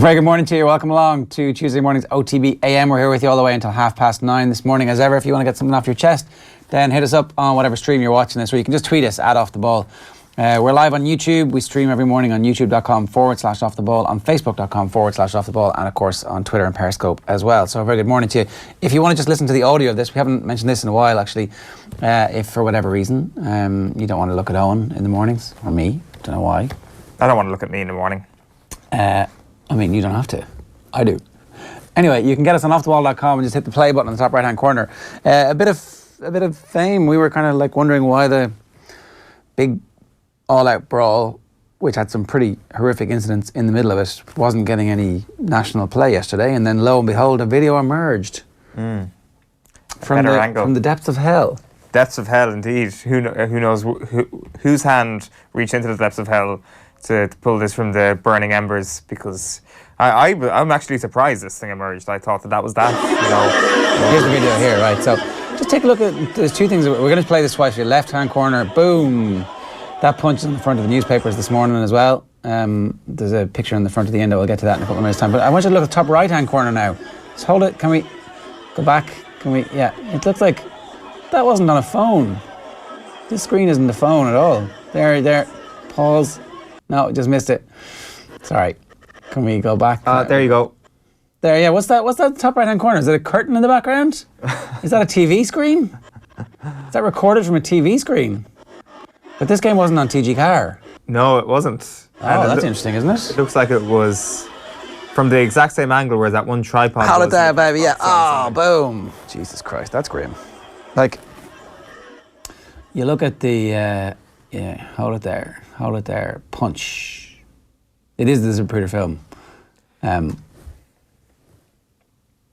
Very good morning to you. Welcome along to Tuesday morning's OTB AM. We're here with you all the way until 9:30 this morning. As ever, if you want to get something off your chest, then hit us up on whatever stream you're watching this, or you can just tweet us at Off The Ball. We're live on YouTube. We stream every morning on youtube.com/Off The Ball, on facebook.com/Off The Ball, and of course on Twitter and Periscope as well. So a very good morning to you. If you want to just listen to the audio of this, we haven't mentioned this in a while actually. If for whatever reason you don't want to look at Owen in the mornings, or me, don't know why. I don't want to look at me in the morning. I mean, you don't have to. I do. Anyway, you can get us on offtheball.com and just hit the play button on the top right-hand corner. A bit of fame. We were kind of like wondering why the big all-out brawl, which had some pretty horrific incidents in the middle of it, wasn't getting any national play yesterday. And then, lo and behold, a video emerged from the depths of hell. Depths of hell, indeed. Who knows whose hand reached into the depths of hell to pull this from the burning embers, because I'm actually surprised this thing emerged. I thought that was that, you know. Here's the video here, right? So just take a look at, there's two things. We're going to play this twice. Your left-hand corner, boom. That punch in the front of the newspapers this morning as well. There's a picture in the front of the end. We'll get to that in a couple of minutes' time. But I want you to look at the top right-hand corner now. Just hold it. Can we go back? Can we? Yeah. It looks like that wasn't on a phone. This screen isn't a phone at all. There. Pause. No, just missed it. Sorry. Can we go back? There you go. There, yeah. What's that top right-hand corner? Is it a curtain in the background? Is that a TV screen? Is that recorded from a TV screen? But this game wasn't on TG Car. No, it wasn't. Oh, that's interesting, isn't it? It looks like it was from the exact same angle where that one tripod Hold was. it there, baby. Yeah. Oh, boom. Jesus Christ, that's grim. Like, you look at the... yeah, hold it there. Punch. It is the Zapruder film.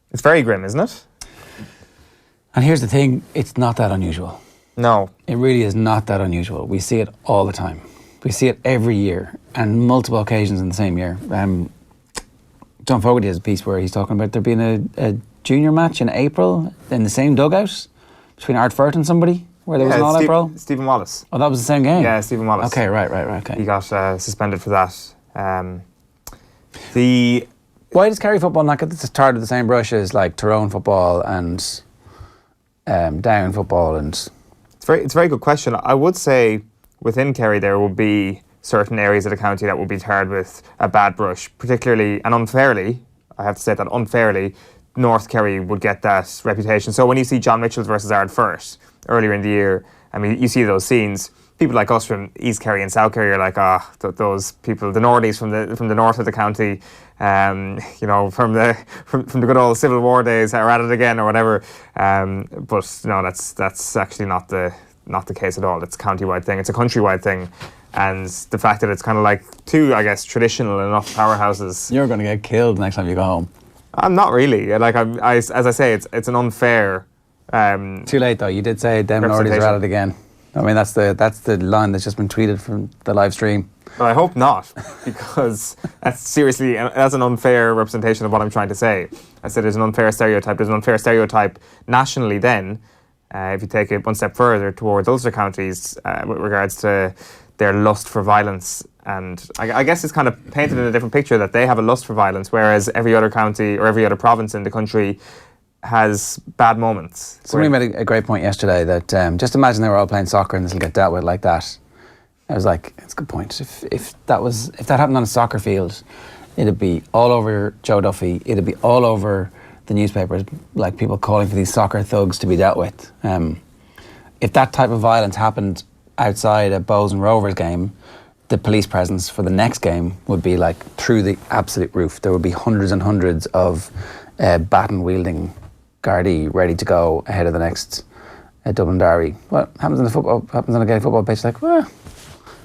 It's very grim, isn't it? And here's the thing, it's not that unusual. No. It really is not that unusual. We see it all the time. We see it every year, and multiple occasions in the same year. John Fogarty has a piece where he's talking about there being a junior match in April in the same dugout between Ardfert and somebody. Where there was an all-out brawl? Stephen Wallace. Oh, that was the same game? Yeah, Stephen Wallace. Okay, right, okay. He got suspended for that. Why does Kerry football not get tarred with the same brush as like Tyrone football and Down football? And it's a very good question. I would say within Kerry there will be certain areas of the county that will be tarred with a bad brush, particularly and unfairly. I have to say that unfairly, North Kerry would get that reputation. So when you see John Mitchell versus Ardfert earlier in the year, I mean, you see those scenes. People like us from East Kerry and South Kerry are like, those people, the Nordies from the north of the county, you know, from the good old Civil War days, are at it again or whatever. But no, that's actually not the case at all. It's a county-wide thing. It's a countrywide thing. And the fact that it's kind of like two, I guess, traditional enough powerhouses. You're going to get killed next time you go home. I'm not really. Like as I say, it's an unfair. Too late though. You did say them Nordies are at it again. I mean, that's the line that's just been tweeted from the live stream. Well, I hope not, because that's an unfair representation of what I'm trying to say. I said there's an unfair stereotype. There's an unfair stereotype nationally. Then, if you take it one step further towards Ulster counties, with regards to their lust for violence. And I guess it's kind of painted in a different picture that they have a lust for violence, whereas every other county or every other province in the country has bad moments. Somebody made a great point yesterday that just imagine they were all playing soccer and this will get dealt with like that. I was like, it's a good point. If that happened on a soccer field, it'd be all over Joe Duffy. It'd be all over the newspapers, like people calling for these soccer thugs to be dealt with. If that type of violence happened outside a Bows and Rovers game, the police presence for the next game would be like through the absolute roof. There would be hundreds and hundreds of baton-wielding Gardaí ready to go ahead of the next Dublin Derby. What happens in the football? Happens on a Gaelic football pitch? Like, well,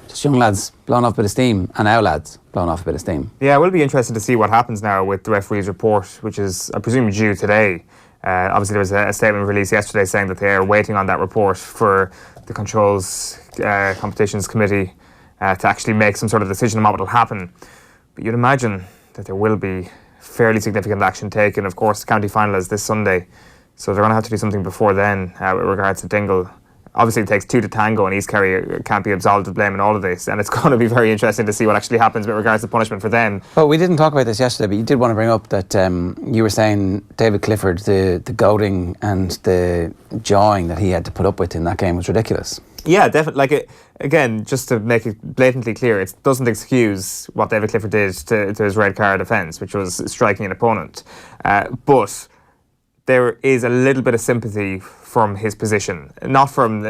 just young lads blowing off a bit of steam, and our lads blowing off a bit of steam. Yeah, it will be interesting to see what happens now with the referee's report, which is, I presume, due today. Obviously, there was a statement released yesterday saying that they are waiting on that report for the Controls Competitions Committee to actually make some sort of decision on what will happen. But you'd imagine that there will be fairly significant action taken. Of course, the county final is this Sunday, so they're going to have to do something before then with regards to Dingle. obviously it takes two to tango, and East Kerry can't be absolved of blame in all of this. And it's going to be very interesting to see what actually happens with regards to punishment for them. Well, we didn't talk about this yesterday, but you did want to bring up that you were saying David Clifford, the goading and the jawing that he had to put up with in that game was ridiculous. Yeah, definitely. Again, just to make it blatantly clear, it doesn't excuse what David Clifford did to his red card offence, which was striking an opponent. But there is a little bit of sympathy from his position, not from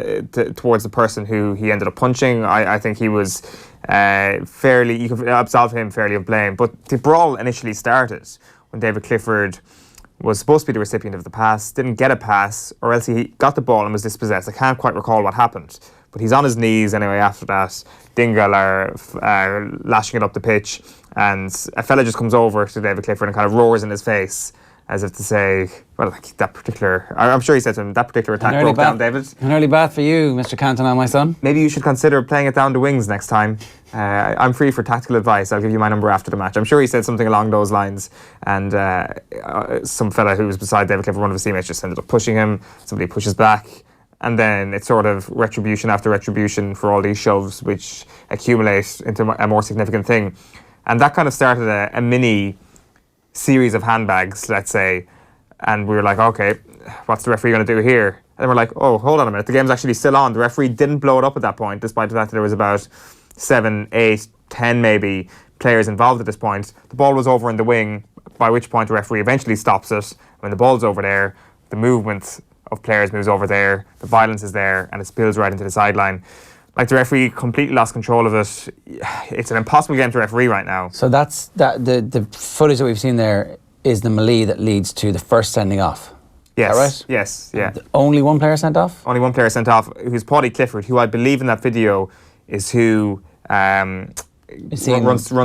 towards the person who he ended up punching. I think he was fairly, you could absolve him fairly of blame. But the brawl initially started when David Clifford was supposed to be the recipient of the pass, didn't get a pass, or else he got the ball and was dispossessed. I can't quite recall what happened, but he's on his knees anyway after that. Dingle are lashing it up the pitch, and a fella just comes over to David Clifford and kind of roars in his face, as if to say, well, like that particular, I'm sure he said to him, that particular attack broke down, David. An early bath for you, Mr. Cantona, my son. Maybe you should consider playing it down the wings next time. I'm free for tactical advice. I'll give you my number after the match. I'm sure he said something along those lines. And some fella who was beside David Clifford, one of his teammates, just ended up pushing him. Somebody pushes back. And then it's sort of retribution after retribution for all these shoves, which accumulate into a more significant thing. And that kind of started a mini series of handbags, let's say, and we were like, okay, what's the referee going to do here? And then we're like, oh, hold on a minute, the game's actually still on. The referee didn't blow it up at that point, despite the fact that there was about 7, 8, 10 maybe players involved at this point. The ball was over in the wing, by which point the referee eventually stops it. When the ball's over there, the movement of players moves over there, the violence is there, and it spills right into the sideline. Like, the referee completely lost control of it. It's an impossible game to referee right now. So that's the footage that we've seen there is the melee that leads to the first sending off. Yes. Is that right? Yes. Yeah. Only one player sent off? Only one player sent off, who's Paddy Clifford, who I believe in that video is who runs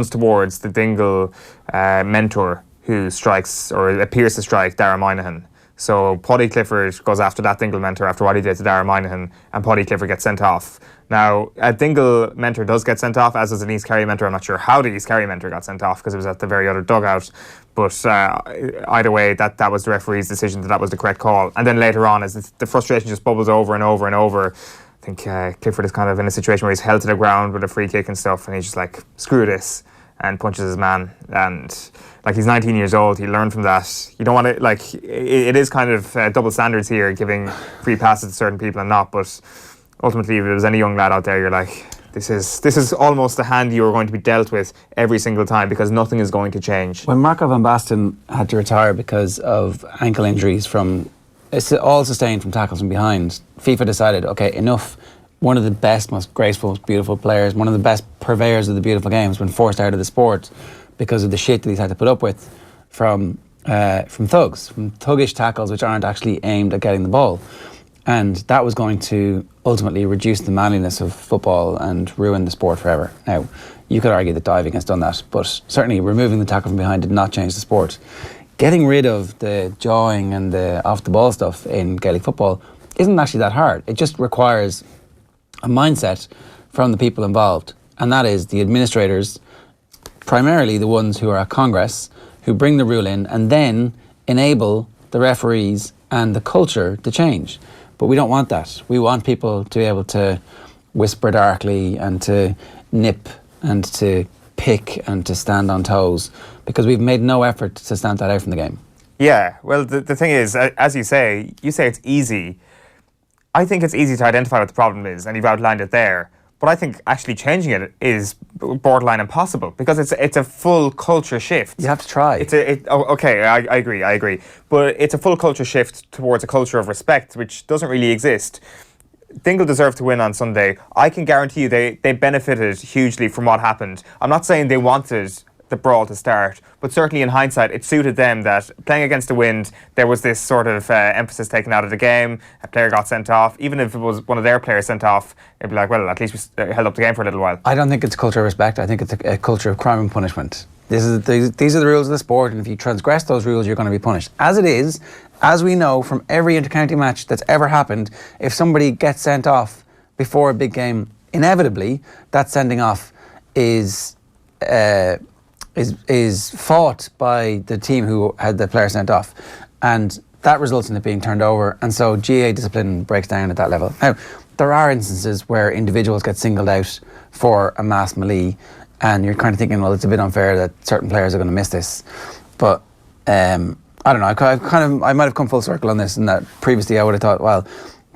towards the Dingle mentor who strikes, or appears to strike, Darren Moynihan. So Paddy Clifford goes after that Dingle mentor after what he did to Darren Moynihan, and Paddy Clifford gets sent off. Now, a Dingle mentor does get sent off, as does an East Kerry mentor. I'm not sure how the East Kerry mentor got sent off, because it was at the very other dugout. But either way, that was the referee's decision, that was the correct call. And then later on, as the frustration just bubbles over and over and over, I think Clifford is kind of in a situation where he's held to the ground with a free kick and stuff, and he's just like, screw this, and punches his man. And like, he's 19 years old, he learned from that. You don't want to, like, it is kind of double standards here, giving free passes to certain people and not, but ultimately, if there's any young lad out there, you're like, this is almost the hand you are going to be dealt with every single time, because nothing is going to change. When Marco van Basten had to retire because of ankle injuries it's all sustained from tackles from behind, FIFA decided, okay, enough. One of the best, most graceful, most beautiful players, one of the best purveyors of the beautiful game has been forced out of the sport because of the shit that he's had to put up with from thugs, from thuggish tackles which aren't actually aimed at getting the ball. And that was going to ultimately reduce the manliness of football and ruin the sport forever. Now, you could argue that diving has done that, but certainly removing the tackle from behind did not change the sport. Getting rid of the jawing and the off-the-ball stuff in Gaelic football isn't actually that hard. It just requires a mindset from the people involved, and that is the administrators, primarily the ones who are at Congress, who bring the rule in and then enable the referees and the culture to change. But we don't want that. We want people to be able to whisper darkly and to nip and to pick and to stand on toes, because we've made no effort to stamp that out from the game. Yeah, well, the thing is, as you say it's easy. I think it's easy to identify what the problem is, and you've outlined it there. But I think actually changing it is borderline impossible, because it's a full culture shift. You have to try. Okay, I agree. But it's a full culture shift towards a culture of respect, which doesn't really exist. Dingle deserved to win on Sunday. I can guarantee you they benefited hugely from what happened. I'm not saying they wanted the brawl to start, but certainly in hindsight it suited them that playing against the wind, there was this sort of emphasis taken out of the game. A player got sent off. Even if it was one of their players sent off, they'd be like, well, at least we held up the game for a little while. I don't think it's a culture of respect. I think it's a culture of crime and punishment. These are the rules of the sport, and if you transgress those rules, you're going to be punished. As it is, as we know from every intercounty match that's ever happened, if somebody gets sent off before a big game, inevitably that sending off is fought by the team who had the player sent off, and that results in it being turned over, and so GAA discipline breaks down at that level. Now, there are instances where individuals get singled out for a mass melee, and you're kind of thinking, well, it's a bit unfair that certain players are going to miss this. But I don't know. I might have come full circle on this, in that previously I would have thought, well,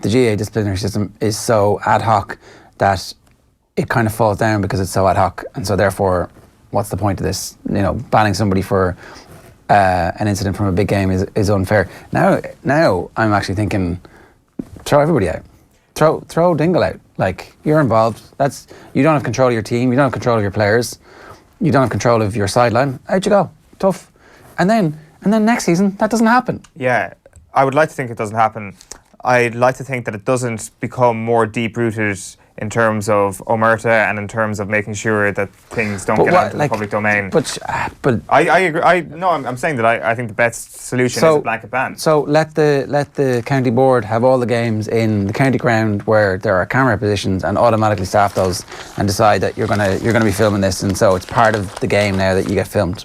the GAA disciplinary system is so ad hoc that it kind of falls down because it's so ad hoc, and so therefore, what's the point of this? You know, banning somebody for an incident from a big game is unfair. Now I'm actually thinking, throw everybody out. Throw Dingle out. Like, you're involved. You don't have control of your team. You don't have control of your players. You don't have control of your sideline. Out you go. Tough. And then next season, that doesn't happen. Yeah, I would like to think it doesn't happen. I'd like to think that it doesn't become more deep-rooted in terms of omerta and in terms of making sure that things don't get out into the public domain. But I agree. I'm saying that I think the best solution is a blanket ban. So let the county board have all the games in the county ground where there are camera positions, and automatically staff those and decide that you're gonna be filming this, and so it's part of the game now that you get filmed.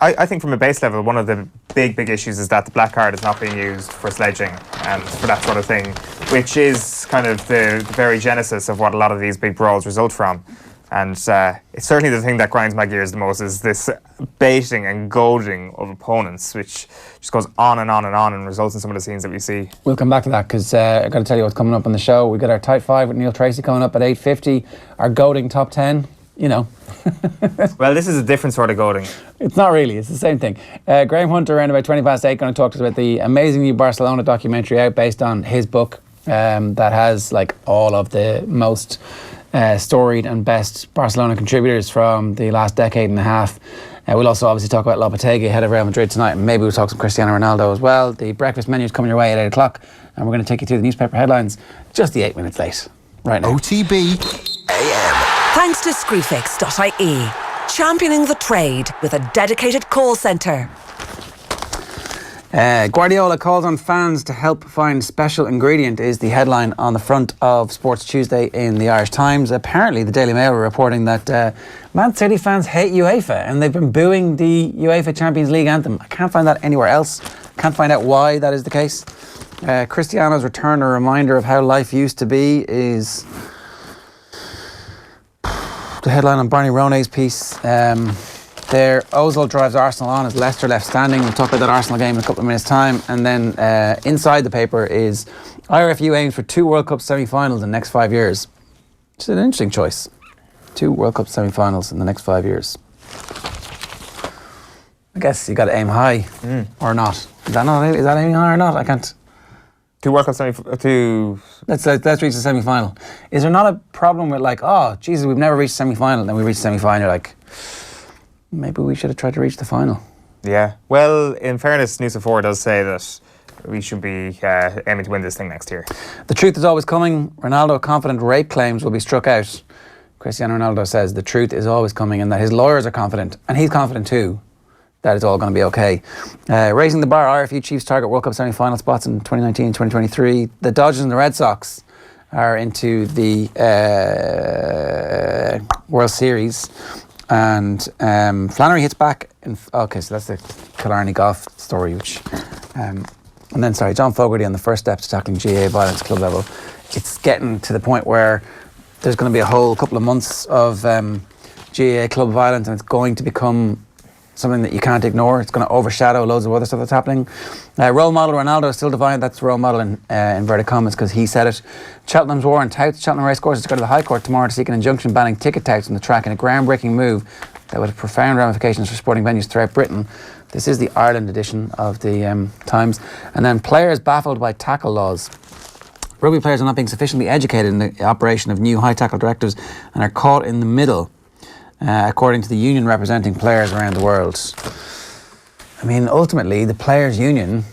I think from a base level, one of the big issues is that the black card is not being used for sledging and for that sort of thing, which is kind of the very genesis of what a lot of these big brawls result from. And it's certainly the thing that grinds my gears the most, is this baiting and goading of opponents, which just goes on and on and on and results in some of the scenes that we see. We'll come back to that, because I've got to tell you what's coming up on the show. We've got our Type 5 with Neil Treacy coming up at 8:50, our goading top 10, you know. Well, this is a different sort of goading. It's not really, it's the same thing. Graham Hunter, around about 8:20, going to talk to us about the amazing new Barcelona documentary out based on his book, that has like all of the most storied and best Barcelona contributors from the last decade and a half. We'll also obviously talk about Lopetegui ahead of Real Madrid tonight, and maybe we'll talk some Cristiano Ronaldo as well. The breakfast menu is coming your way at 8 o'clock, and we're going to take you through the newspaper headlines just the 8 minutes late right now. OTB AM. Thanks to Screwfix.ie, championing the trade with a dedicated call centre. Guardiola calls on fans to help find special ingredient is the headline on the front of Sports Tuesday in the Irish Times. Apparently the Daily Mail are reporting that Man City fans hate UEFA, and they've been booing the UEFA Champions League anthem. I can't find that anywhere else. Can't find out why that is the case. Cristiano's return, a reminder of how life used to be, is the headline on Barney Ronay's piece. There, Ozil drives Arsenal on as Leicester left standing. We'll talk about that Arsenal game in a couple of minutes' time. And then inside the paper is IRFU aims for 2 World Cup semi-finals in the next 5 years. It's an interesting choice. 2 World Cup semi-finals in the next 5 years. I guess you got to aim high or not. Is that aiming high or not? I can't. 2 World Cup semi-finals. Let's reach the semi-final. Is there not a problem with like, oh, Jesus, we've never reached semi-final, and then we reach semi-final, like, maybe we should have tried to reach the final. Yeah. Well, in fairness, News of 4 does say that we should be aiming to win this thing next year. The truth is always coming. Ronaldo confident rape claims will be struck out. Cristiano Ronaldo says the truth is always coming, and that his lawyers are confident, and he's confident too, that it's all going to be okay. Raising the bar, IRFU Chiefs target World Cup semi-final spots in 2019 and 2023. The Dodgers and the Red Sox are into the World Series. And Flannery hits back. Okay, so that's the Killarney golf story, which... and then, John Fogarty on the first steps to tackling GAA violence club level. It's getting to the point where there's going to be a whole couple of months of GAA club violence, and it's going to become something that you can't ignore. It's going to overshadow loads of other stuff that's happening. Role model Ronaldo is still defiant. That's role model in inverted commas, because he said it. Cheltenham's war on touts. Cheltenham Racecourse is to go to the High Court tomorrow to seek an injunction banning ticket touts on the track in a groundbreaking move that would have profound ramifications for sporting venues throughout Britain. This is the Ireland edition of the Times. And then players baffled by tackle laws. Rugby players are not being sufficiently educated in the operation of new high tackle directives and are caught in the middle, according to the union representing players around the world. I mean, ultimately, the players' union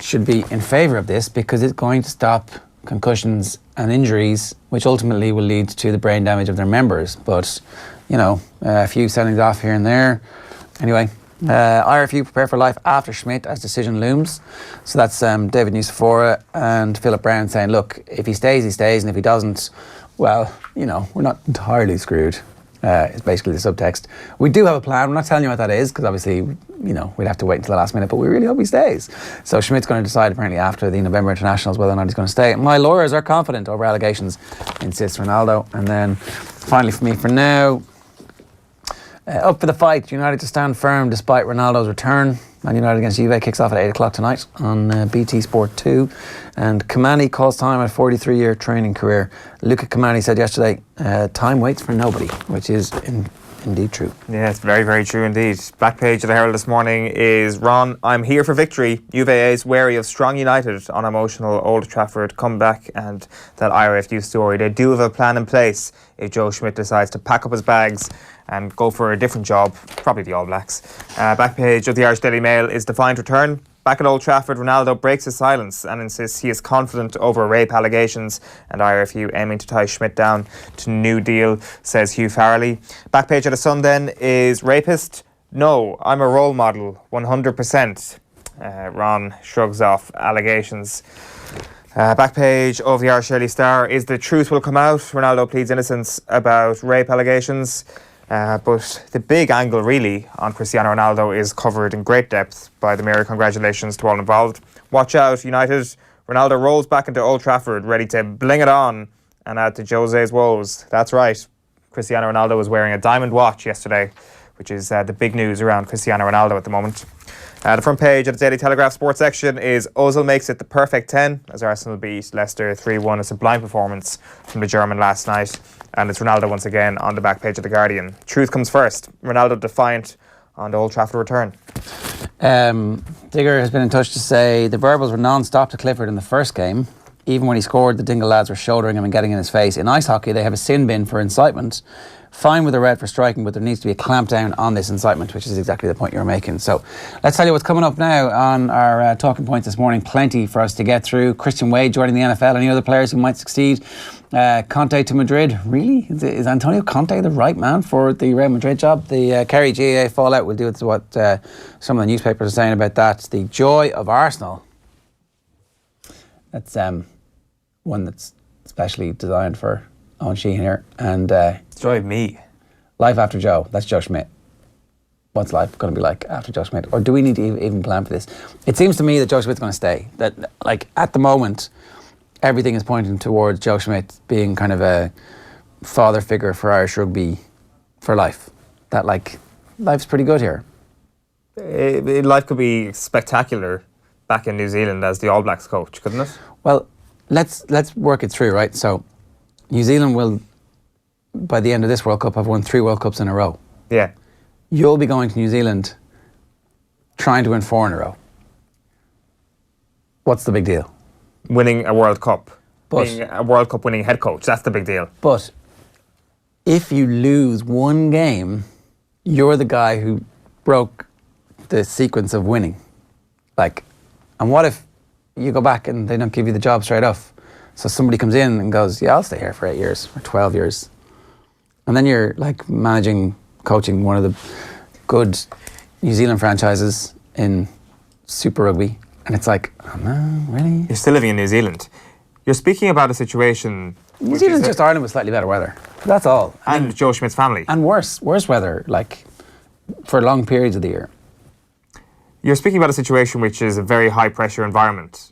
should be in favour of this, because it's going to stop concussions and injuries, which ultimately will lead to the brain damage of their members. But, you know, a few sendings off here and there. Anyway, IRFU prepare for life after Schmidt as decision looms. So that's David Nusafora and Philip Brown saying, look, if he stays, he stays, and if he doesn't, well, you know, we're not entirely screwed. Is basically the subtext. We do have a plan. We're not telling you what that is because obviously, we'd have to wait until the last minute, but we really hope he stays. So Schmidt's going to decide apparently after the November internationals whether or not he's going to stay. My lawyers are confident over allegations, insists Ronaldo. And then finally for me for now, up for the fight, United to stand firm despite Ronaldo's return. Man United against Juve kicks off at 8 o'clock tonight on BT Sport 2. And Kamani calls time at a 43-year training career. Luca Kamani said yesterday, time waits for nobody, which is indeed true. Yeah, it's very, very true indeed. Back page of the Herald this morning is Ron, I'm here for victory. UVA is wary of strong United on emotional Old Trafford comeback, and that IRFU story. They do have a plan in place if Joe Schmidt decides to pack up his bags and go for a different job, probably the All Blacks. Back page of the Irish Daily Mail is defiant return. Back at Old Trafford, Ronaldo breaks his silence and insists he is confident over rape allegations, and IRFU aiming to tie Schmidt down to new deal, says Hugh Farrelly. Back page of the Sun then is rapist. No, I'm a role model, 100%. Ron shrugs off allegations. Back page of the Irish Daily Star is the truth will come out. Ronaldo pleads innocence about rape allegations. But the big angle really on Cristiano Ronaldo is covered in great depth by the Mirror. Congratulations to all involved. Watch out, United. Ronaldo rolls back into Old Trafford, ready to bling it on and add to Jose's woes. That's right. Cristiano Ronaldo was wearing a diamond watch yesterday, which is the big news around Cristiano Ronaldo at the moment. The front page of the Daily Telegraph sports section is Ozil makes it the perfect 10 as Arsenal beat Leicester 3-1. A sublime performance from the German last night. And it's Ronaldo once again on the back page of The Guardian. Truth comes first. Ronaldo defiant on the Old Trafford return. Digger has been in touch to say the verbals were non-stop to Clifford in the first game. Even when he scored, the Dingle lads were shouldering him and getting in his face. In ice hockey, they have a sin bin for incitement. Fine with a red for striking, but there needs to be a clamp down on this incitement, which is exactly the point you're making. So let's tell you what's coming up now on our talking points this morning. Plenty for us to get through. Christian Wade joining the NFL. Any other players who might succeed? Conte to Madrid. Really? Is Antonio Conte the right man for the Real Madrid job? The KerryGAA fallout will do it to what some of the newspapers are saying about that. The joy of Arsenal. That's one that's specially designed for Owen Sheehan here. And Joy of me. Life after Joe. That's Joe Schmidt. What's life going to be like after Joe Schmidt? Or do we need to even plan for this? It seems to me that Joe Schmidt's going to stay. That, at the moment, everything is pointing towards Joe Schmidt being kind of a father figure for Irish rugby for life. That, life's pretty good here. Life could be spectacular back in New Zealand as the All Blacks coach, couldn't it? Well, let's work it through, right? So, New Zealand will, by the end of this World Cup, have won 3 World Cups in a row. Yeah. You'll be going to New Zealand trying to win 4 in a row. What's the big deal? Winning a World Cup. Being a World Cup winning head coach. That's the big deal. But if you lose one game, you're the guy who broke the sequence of winning. And what if you go back and they don't give you the job straight off? So somebody comes in and goes, yeah, I'll stay here for 8 years or 12 years. And then you're coaching one of the good New Zealand franchises in Super Rugby. And it's like, oh no, really? You're still living in New Zealand. You're speaking about a situation... New Zealand's just Ireland with slightly better weather. That's all. And Joe Schmidt's family. And worse weather, for long periods of the year. You're speaking about a situation which is a very high-pressure environment.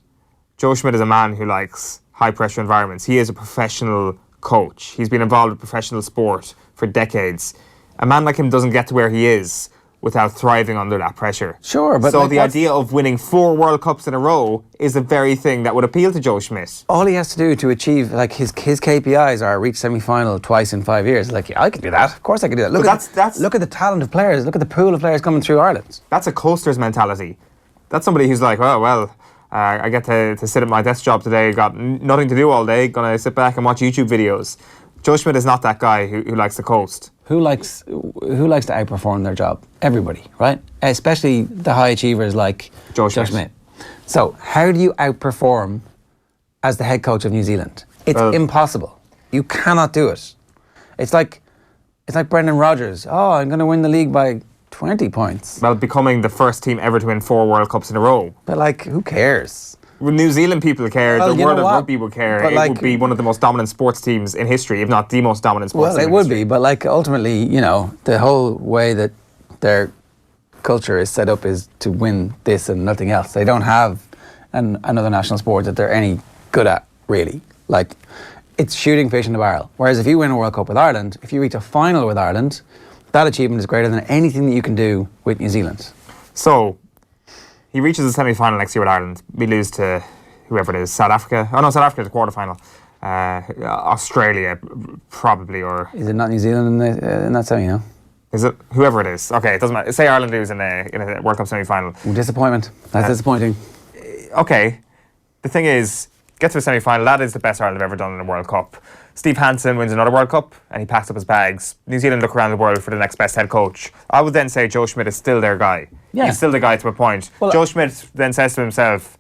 Joe Schmidt is a man who likes high-pressure environments. He is a professional coach. He's been involved in professional sport for decades. A man like him doesn't get to where he is without thriving under that pressure. Sure, but... So the idea of winning 4 World Cups in a row is the very thing that would appeal to Joe Schmidt. All he has to do to achieve, his KPIs are reach semi-final twice in 5 years. I can do that. Of course I can do that. Look at the talent of players. Look at the pool of players coming through Ireland. That's a coaster's mentality. That's somebody who's like, I get to sit at my desk job today, got nothing to do all day, gonna sit back and watch YouTube videos. Joe Schmidt is not that guy who likes to coast. Who likes to outperform their job? Everybody, right? Especially the high achievers like Joe Schmidt. So, how do you outperform as the head coach of New Zealand? It's impossible. You cannot do it. It's like Brendan Rodgers. Oh, I'm going to win the league by 20 points. Well, becoming the first team ever to win 4 World Cups in a row. But who cares? When New Zealand people care, Well, the you world know of what? rugby will care. But It like- would be one of the most dominant sports teams in history, if not the most dominant sports Well, team it in would history. be, but like ultimately, you know, the whole way that their culture is set up is to win this and nothing else. They don't have another national sport that they're any good at, really. Like, it's shooting fish in the barrel. Whereas if you win a World Cup with Ireland, if you reach a final with Ireland, that achievement is greater than anything that you can do with New Zealand. So, he reaches the semi-final next year with Ireland. We lose to whoever it is, South Africa. Oh no, South Africa's the quarter-final. Australia, probably, or... Is it not New Zealand in that semi, no? Is it? Whoever it is. Okay, it doesn't matter. Say Ireland lose in a World Cup semi-final. Disappointment. That's disappointing. Okay, the thing is, get to a semi-final, that is the best Ireland have ever done in a World Cup. Steve Hansen wins another World Cup and he packs up his bags. New Zealand look around the world for the next best head coach. I would then say Joe Schmidt is still their guy. Yeah. He's still the guy to a point. Well, Joe Schmidt then says to himself,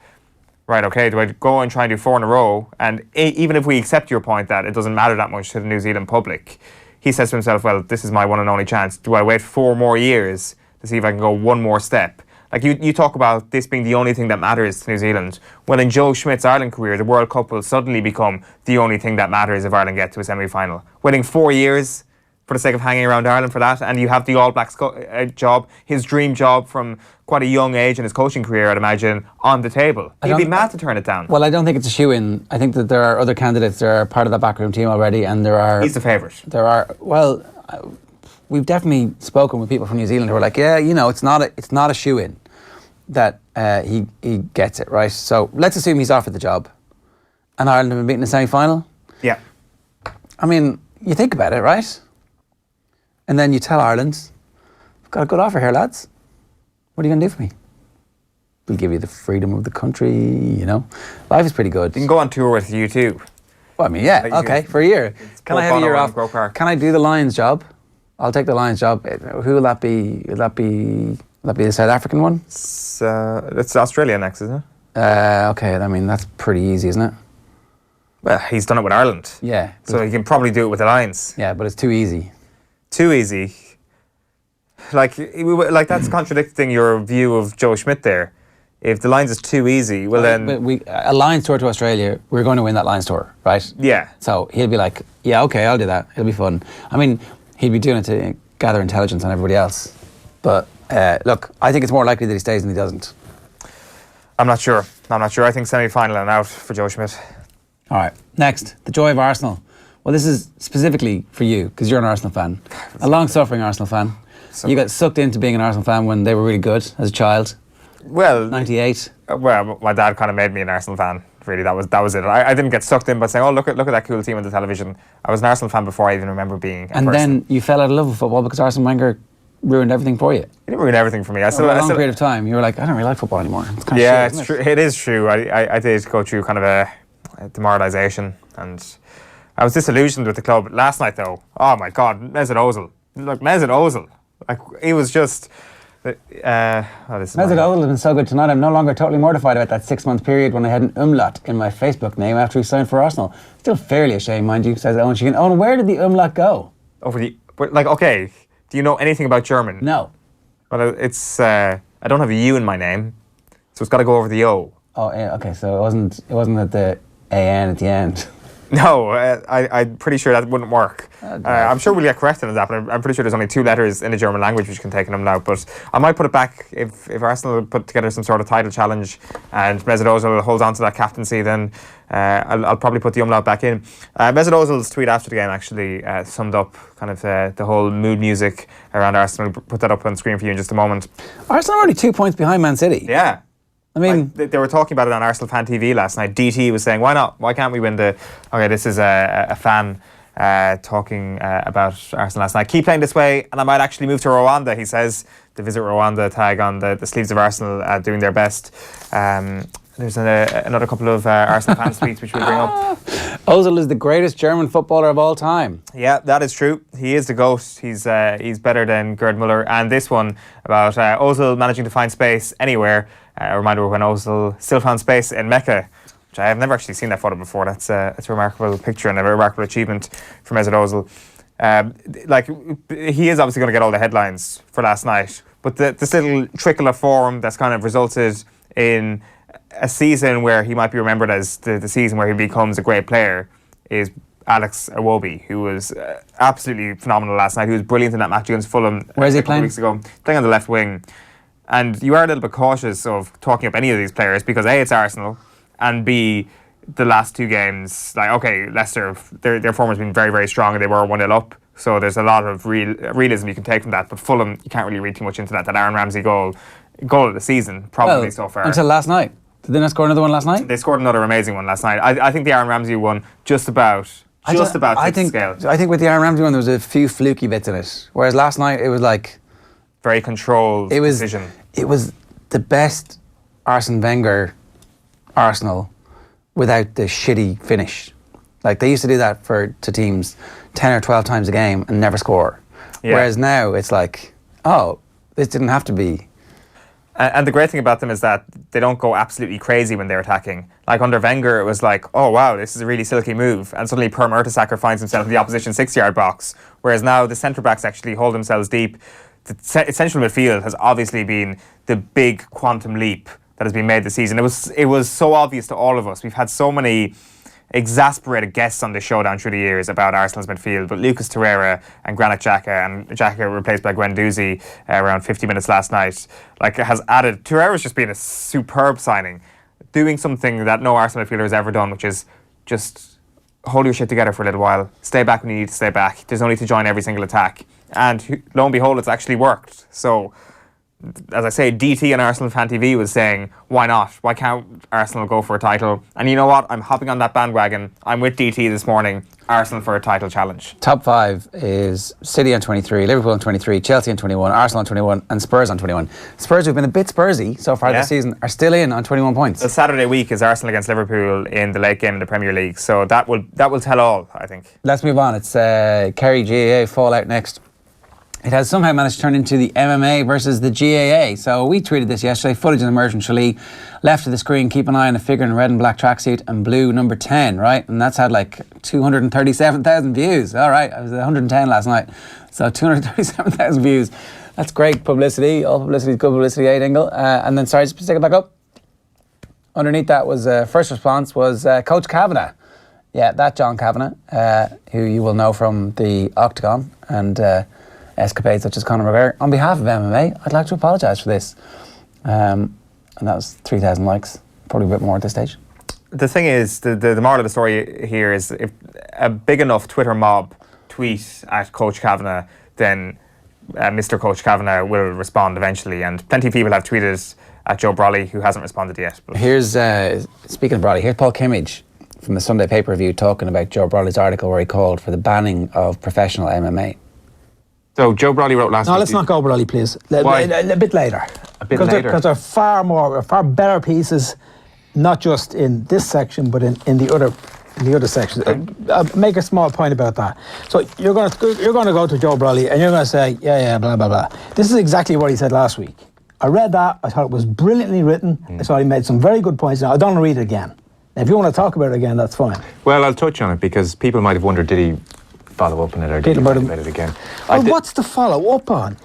right, okay, do I go and try and do 4 in a row? And even if we accept your point that it doesn't matter that much to the New Zealand public, he says to himself, well, this is my one and only chance. Do I wait 4 more years to see if I can go one more step? Like you talk about this being the only thing that matters to New Zealand. Well, in Joe Schmidt's Ireland career, the World Cup will suddenly become the only thing that matters if Ireland get to a semi-final. Waiting 4 years for the sake of hanging around Ireland for that, and you have the All Blacks job, his dream job from quite a young age in his coaching career, I'd imagine, on the table. He'd be mad to turn it down. Well, I don't think it's a shoe-in. I think that there are other candidates that are part of that backroom team already, and there are... He's the favourite. There are... Well, we've definitely spoken with people from New Zealand who are like, yeah, you know, it's not a shoe-in that he gets it, right? So let's assume he's offered the job and Ireland have been beaten in the semi-final. Yeah. I mean, you think about it, right? And then you tell Ireland, I've got a good offer here, lads. What are you going to do for me? We'll give you the freedom of the country, you know. Life is pretty good. You can go on tour with you too. Well, I mean, yeah, Like okay, for a year. Can I have a year off? Grove Park. Can I do the Lions job? I'll take the Lions job. Who will that be? Will that be the South African one? It's Australia next, isn't it? Okay, I mean, that's pretty easy, isn't it? Well, he's done it with Ireland. Yeah. So he can probably do it with the Lions. Yeah, but it's too easy. Too easy. Like that's contradicting your view of Joe Schmidt there. If the Lions is too easy, well then... But a Lions tour to Australia, we're going to win that Lions tour, right? Yeah. So he'll be like, yeah, okay, I'll do that. It'll be fun. I mean, he'd be doing it to gather intelligence on everybody else. But look, I think it's more likely that he stays than he doesn't. I'm not sure. I think semi-final and out for Joe Schmidt. All right, next, the joy of Arsenal. Well, this is specifically for you, because you're an Arsenal fan. A long-suffering Arsenal fan. You got sucked into being an Arsenal fan when they were really good as a child. Well, 98. Well, my dad kind of made me an Arsenal fan. Really, that was it. I didn't get sucked in by saying, "Oh, look at that cool team on the television." I was an Arsenal fan before I even remember being. And then you fell out of love with football because Arsene Wenger ruined everything for you. He didn't ruin everything for me. For a long period of time, you were like, "I don't really like football anymore." It's kind yeah, of shit, it's true. It is true. I did go through kind of a demoralisation, and I was disillusioned with the club last night. Though, oh my God, Mesut Ozil! Look, Mesut Ozil! Like he was just. Mesut Ozil has been so good tonight. I'm no longer totally mortified about that 6-month period when I had an umlaut in my Facebook name after he signed for Arsenal. Still fairly ashamed, mind you, says Owen Sheehan. Owen, where did the umlaut go? Okay, do you know anything about German? No. Well, it's I don't have a U in my name, so it's got to go over the O. Oh, yeah, okay. So it wasn't at the AN at the end. No, I'm pretty sure that wouldn't work. I'm sure we'll get corrected on that, but I'm pretty sure there's only 2 letters in the German language which can take them out. But I might put it back if Arsenal put together some sort of title challenge and Mesut Ozil holds on to that captaincy, then I'll probably put the umlaut back in. Mesut Ozil's tweet after the game actually summed up kind of the whole mood music around Arsenal. Put that up on screen for you in just a moment. Arsenal are only 2 points behind Man City. Yeah. I mean, they were talking about it on Arsenal Fan TV last night. DT was saying, why not? Why can't we win the... Okay, this is a fan talking about Arsenal last night. Keep playing this way and I might actually move to Rwanda, he says. The Visit Rwanda tag on the sleeves of Arsenal doing their best. There's another couple of Arsenal fan tweets which we'll bring up. Ozil is the greatest German footballer of all time. Yeah, that is true. He is the GOAT. He's better than Gerd Müller. And this one about Ozil managing to find space anywhere. A reminder of when Ozil still found space in Mecca, which I have never actually seen that photo before. That's a remarkable picture and a remarkable achievement for Mesut Ozil. He is obviously going to get all the headlines for last night, but this little trickle of form that's kind of resulted in a season where he might be remembered as the season where he becomes a great player is Alex Iwobi, who was absolutely phenomenal last night. He was brilliant in that match against Fulham. Where is he a couple playing? of weeks ago, playing on the left wing. And you are a little bit cautious of talking up any of these players because A, it's Arsenal, and B, the last 2 games, like, okay, Leicester, their form has been very, very strong and they were 1-0 up. So there's a lot of realism you can take from that. But Fulham, you can't really read too much into that. That Aaron Ramsey goal of the season, probably so far. Until last night. Did they not score another one last night? They scored another amazing one last night. I think the Aaron Ramsey one just about tipped the scale. I think with the Aaron Ramsey one, there was a few fluky bits in it. Whereas last night, it was like... Very controlled decision. It was the best Arsene Wenger Arsenal without the shitty finish. Like, they used to do that to teams 10 or 12 times a game and never score. Yeah. Whereas now, it's like, oh, this didn't have to be... And the great thing about them is that they don't go absolutely crazy when they're attacking. Like under Wenger, it was like, oh wow, this is a really silky move. And suddenly Per Mertesacker finds himself in the opposition 6-yard box. Whereas now the centre-backs actually hold themselves deep. The central midfield has obviously been the big quantum leap that has been made this season. It was so obvious to all of us. We've had so many exasperated guests on this show down through the years about Arsenal's midfield, but Lucas Torreira and Granit Xhaka, and Xhaka replaced by Guendouzi around 50 minutes last night, like, has added. Torreira's just been a superb signing, doing something that no Arsenal midfielder has ever done, which is just hold your shit together for a little while, stay back when you need to stay back. There's no need to join every single attack, and lo and behold, it's actually worked. So, as I say, DT on Arsenal Fan TV was saying, why not? Why can't Arsenal go for a title? And you know what? I'm hopping on that bandwagon. I'm with DT this morning. Arsenal for a title challenge. Top 5 is City on 23, Liverpool on 23, Chelsea on 21, Arsenal on 21, and Spurs on 21. Spurs, who've been a bit Spursy so far this season, are still in on 21 points. The Saturday week is Arsenal against Liverpool in the late game in the Premier League. So that will tell all, I think. Let's move on. It's KerryGAA Fallout next. It has somehow managed to turn into the MMA versus the GAA. So we tweeted this yesterday. Footage of emerged from Tralee. Left of the screen, keep an eye on a figure in a red and black tracksuit and blue number 10, right? And that's had like 237,000 views. All right, I was at 110 last night. So 237,000 views. That's great publicity. All publicity is good publicity, Dingle. And then, sorry, just stick it back up. Underneath that was, first response was Coach Kavanagh. Yeah, that John Kavanagh, who you will know from the Octagon and... escapades such as Conor McGregor. On behalf of MMA, I'd like to apologise for this. And that was 3,000 likes, probably a bit more at this stage. The thing is, the moral of the story here is if a big enough Twitter mob tweet at Coach Kavanagh, then Mr. Coach Kavanagh will respond eventually. And plenty of people have tweeted at Joe Brolly, who hasn't responded yet. But here's, speaking of Brolly, here's Paul Kimmage from the Sunday Paper Review talking about Joe Brolly's article where he called for the banning of professional MMA. So Joe Brolly wrote last week. No, let's not go Brolly, please. Why? A bit later. A bit later? Because there are far better pieces, not just in this section, but in the other sections. Make a small point about that. So you're going to go to Joe Brolly and you're going to say, yeah, blah, blah, blah. This is exactly what he said last week. I read that. I thought it was brilliantly written. I thought he made some very good points. Now, I don't want to read it again. Now, if you want to talk about it again, that's fine. Well, I'll touch on it because people might have wondered, did he follow up on it or did he write about it again? Well, what's the follow up on?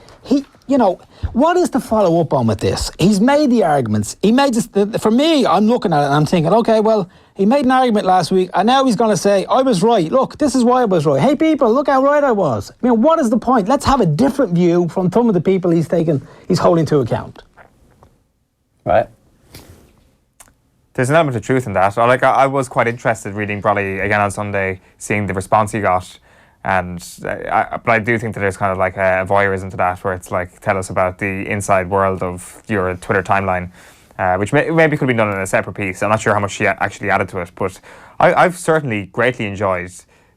What is the follow up on with this? He's made the arguments. He made this. For me, I'm looking at it and I'm thinking, okay, well, he made an argument last week and now he's going to say, I was right. Look, this is why I was right. Hey, people, look how right I was. I mean, what is the point? Let's have a different view from some of the people he's holding to account. Right. There's an element of truth in that. I was quite interested reading Brolly again on Sunday, seeing the response he got. But I do think that there's kind of like a voyeurism to that, where it's like, tell us about the inside world of your Twitter timeline, which maybe could be done in a separate piece. I'm not sure how much she actually added to it, but I've certainly greatly enjoyed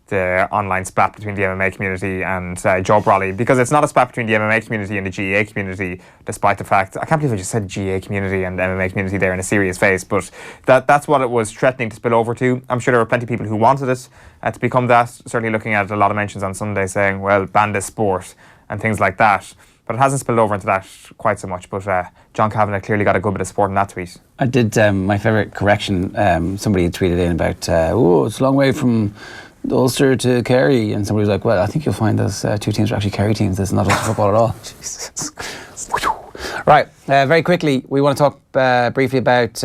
the online spat between the MMA community and Joe Brolly, because it's not a spat between the MMA community and the GAA community, despite the fact, I can't believe I just said GAA community and MMA community there in a serious face, but that's what it was threatening to spill over to. I'm sure there were plenty of people who wanted it to become that, certainly looking at a lot of mentions on Sunday saying, well, ban this sport and things like that. But it hasn't spilled over into that quite so much. But John Kavanagh clearly got a good bit of support in that tweet. I did my favourite correction. Somebody had tweeted in about, it's a long way from Ulster to Kerry, and somebody was like, well, I think you'll find those two teams are actually Kerry teams. There's not Ulster football at all. Jesus. Right, very quickly, we want to talk briefly about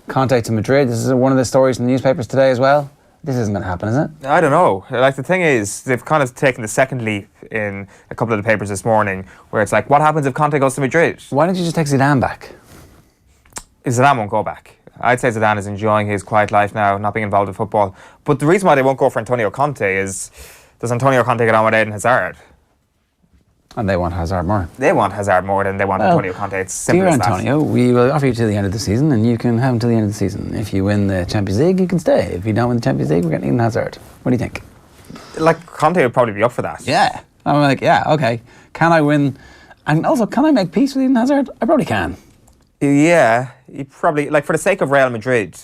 Conte to Madrid. This is one of the stories in the newspapers today as well. This isn't going to happen, is it? I don't know. Like, the thing is, they've kind of taken the second leap in a couple of the papers this morning, where it's like, what happens if Conte goes to Madrid? Why don't you just take Zidane back? Zidane won't go back. I'd say Zidane is enjoying his quiet life now, not being involved in football. But the reason why they won't go for Antonio Conte is, does Antonio Conte get on with Eden Hazard? And they want Hazard more. They want Hazard more than they want Antonio Conte. It's simple Dear as that. Antonio, we will offer you to the end of the season, and you can have him till the end of the season. If you win the Champions League, you can stay. If you don't win the Champions League, we're getting Eden Hazard. What do you think? Like, Conte would probably be up for that. Yeah. I'm like, yeah, okay. Can I win? And also, can I make peace with Eden Hazard? I probably can. Yeah, you probably, like, for the sake of Real Madrid,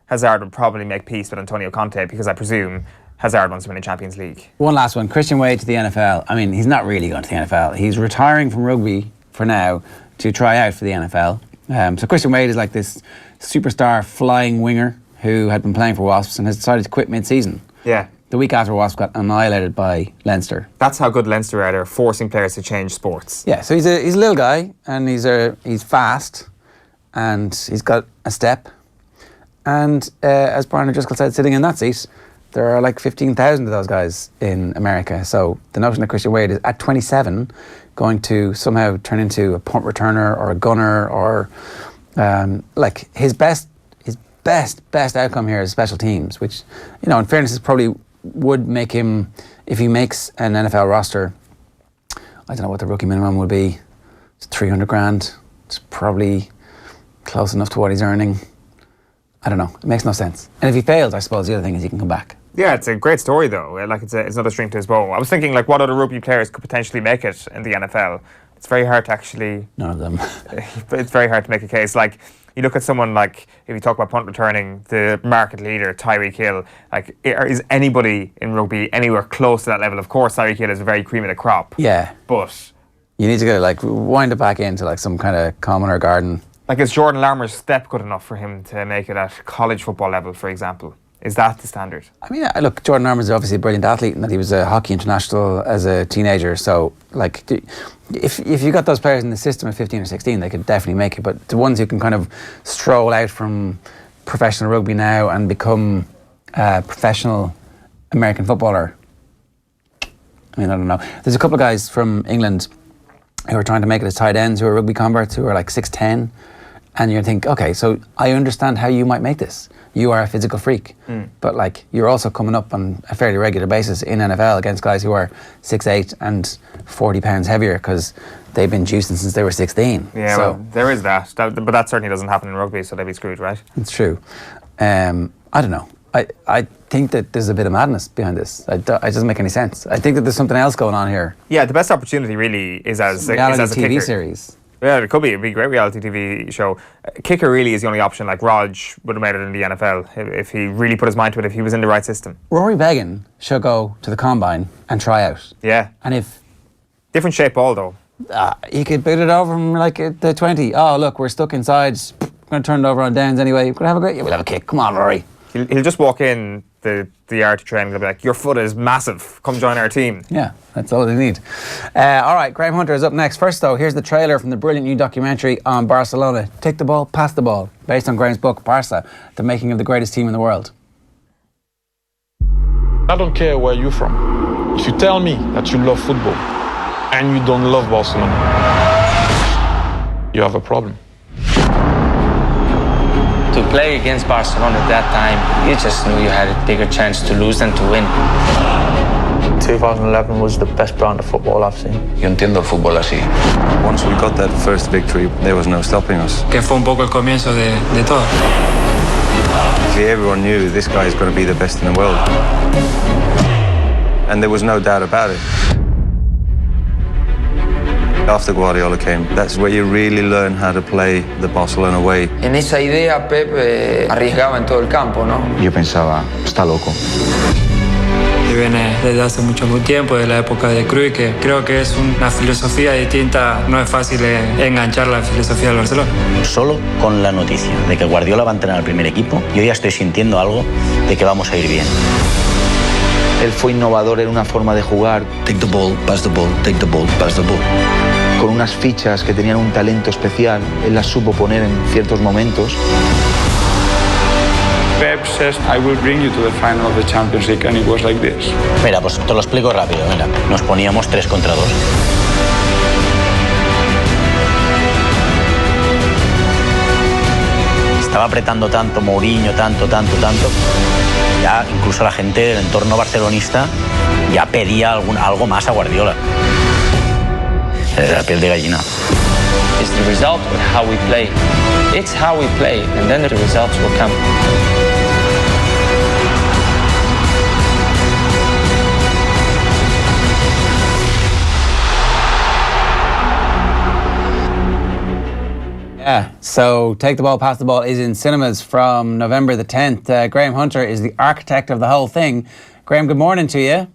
Hazard would probably make peace with Antonio Conte, because I presume Hazard wants to win the Champions League. One last one. Christian Wade to the NFL. I mean, he's not really going to the NFL. He's retiring from rugby for now to try out for the NFL. So Christian Wade is like this superstar flying winger who had been playing for Wasps and has decided to quit mid-season. Yeah. The week after Wasps got annihilated by Leinster. That's how good Leinster are. They're forcing players to change sports. Yeah, so he's a little guy, and he's fast, and he's got a step. And as Brian O'Driscoll said, sitting in that seat, there are like 15,000 of those guys in America. So the notion that Christian Wade is at 27 going to somehow turn into a punt returner or a gunner or like his best outcome here is special teams, which, you know, in fairness, is probably would make him, if he makes an NFL roster, I don't know what the rookie minimum would be. It's 300 grand. It's probably close enough to what he's earning. I don't know. It makes no sense. And if he fails, I suppose the other thing is he can come back. Yeah, it's a great story though. Like, it's another string to his bow. I was thinking, like, what other rugby players could potentially make it in the NFL? It's very hard to actually... None of them. It's very hard to make a case. Like, you look at someone like, if you talk about punt returning, the market leader, Tyreek Hill, like, is anybody in rugby anywhere close to that level? Of course, Tyreek Hill is a very cream of the crop. Yeah. But... you need to go, like, wind it back into, like, some kind of common or garden. Like, is Jordan Larmour's step good enough for him to make it at college football level, for example? Is that the standard? I mean, look, Jordan Larmour's obviously a brilliant athlete, and that he was a hockey international as a teenager. So, like, if you got those players in the system at 15 or 16, they could definitely make it. But the ones who can kind of stroll out from professional rugby now and become a professional American footballer, I mean, I don't know. There's a couple of guys from England who are trying to make it as tight ends, who are rugby converts, who are like 6'10", and you think, okay, so I understand how you might make this. You are a physical freak, but like, you're also coming up on a fairly regular basis in NFL against guys who are 6'8" and 40 pounds heavier because they've been juicing since they were 16. Yeah, so, well, there is that, but that certainly doesn't happen in rugby, so they'd be screwed, right? It's true. I don't know. I think that there's a bit of madness behind this. It doesn't make any sense. I think that there's something else going on here. Yeah, the best opportunity really is as a reality TV kicker. series. Yeah, it could be. It'd be a great reality TV show. Kicker really is the only option. Like, Rog would have made it in the NFL if he really put his mind to it, if he was in the right system. Rory Began should go to the combine and try out. Yeah. And if... different shape ball, though. He could boot it over from like the 20. Oh, look, we're stuck inside. We're going to turn it over on downs anyway. We're going to have a great... yeah, we'll have a kick. Come on, Rory. He'll just walk in the yard to train and they'll be like, your foot is massive. Come join our team. Yeah, that's all they need. All right, Graham Hunter is up next. First, though, here's the trailer from the brilliant new documentary on Barcelona. Take the ball, pass the ball. Based on Graham's book, Barca, the making of the greatest team in the world. I don't care where you're from. If you tell me that you love football and you don't love Barcelona, you have a problem. To play against Barcelona at that time, you just knew you had a bigger chance to lose than to win. 2011 was the best brand of football I've seen. Yo entiendo el fútbol así. Once we got that first victory, there was no stopping us. Que fue un poco el comienzo de todo. See, everyone knew this guy is going to be the best in the world. And there was no doubt about it. After Guardiola came, that's where you really learn how to play the Barcelona way. En esa idea, Pep arriesgaba en todo el campo, ¿no? Yo pensaba, está loco. Y viene desde hace mucho tiempo, de la época de Cruyff, que creo que es una filosofía distinta. No es fácil enganchar la filosofía del Barcelona. Solo con la noticia de que Guardiola va a entrenar al primer equipo, yo ya estoy sintiendo algo de que vamos a ir bien. Él fue innovador en una forma de jugar. Take the ball, pass the ball, take the ball, pass the ball. con unas fichas que tenían un talento especial. Él las supo poner en ciertos momentos. Pep says, I will bring you to the final of the Champions League, and it was like this. Mira, pues te lo explico rápido. Mira, nos poníamos 3 contra 2. Estaba apretando tanto Mourinho, tanto. Ya incluso la gente del entorno barcelonista ya pedía algo más a Guardiola. La piel de gallina. It's the result of how we play. It's how we play, and then the results will come. Yeah, so Take the Ball, Pass the Ball is in cinemas from November the 10th. Graham Hunter is the architect of the whole thing. Graham, good morning to you.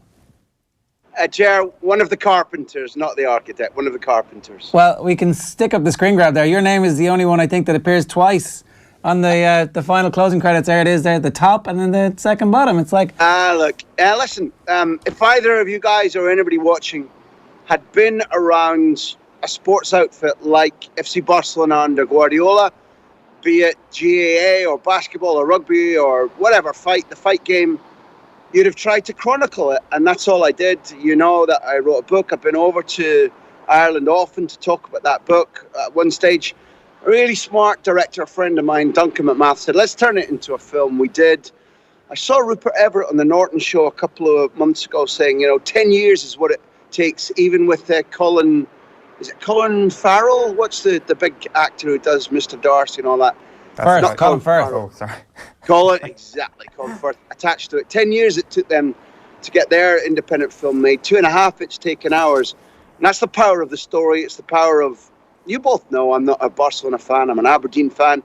Ger, one of the carpenters, not the architect, one of the carpenters. Well, we can stick up the screen grab there. Your name is the only one I think that appears twice on the final closing credits. There it is, there at the top, and then the second bottom. It's like... Look, listen, if either of you guys or anybody watching had been around a sports outfit like FC Barcelona under Guardiola, be it GAA or basketball or rugby or whatever, the fight game, you'd have tried to chronicle it, and that's all I did. You know that I wrote a book. I've been over to Ireland often to talk about that book. At one stage, a really smart director, a friend of mine, Duncan McMath, said, let's turn it into a film. We did. I saw Rupert Everett on the Norton show a couple of months ago saying, 10 years is what it takes, even with Colin... Is it Colin Farrell? What's the big actor who does Mr. Darcy and all that? Firth, Colin Firth. Oh, sorry. Colin Firth attached to it. 10 years it took them to get their independent film made. 2.5 it's taken hours. And that's the power of the story. It's the power of, you both know I'm not a Barcelona fan, I'm an Aberdeen fan.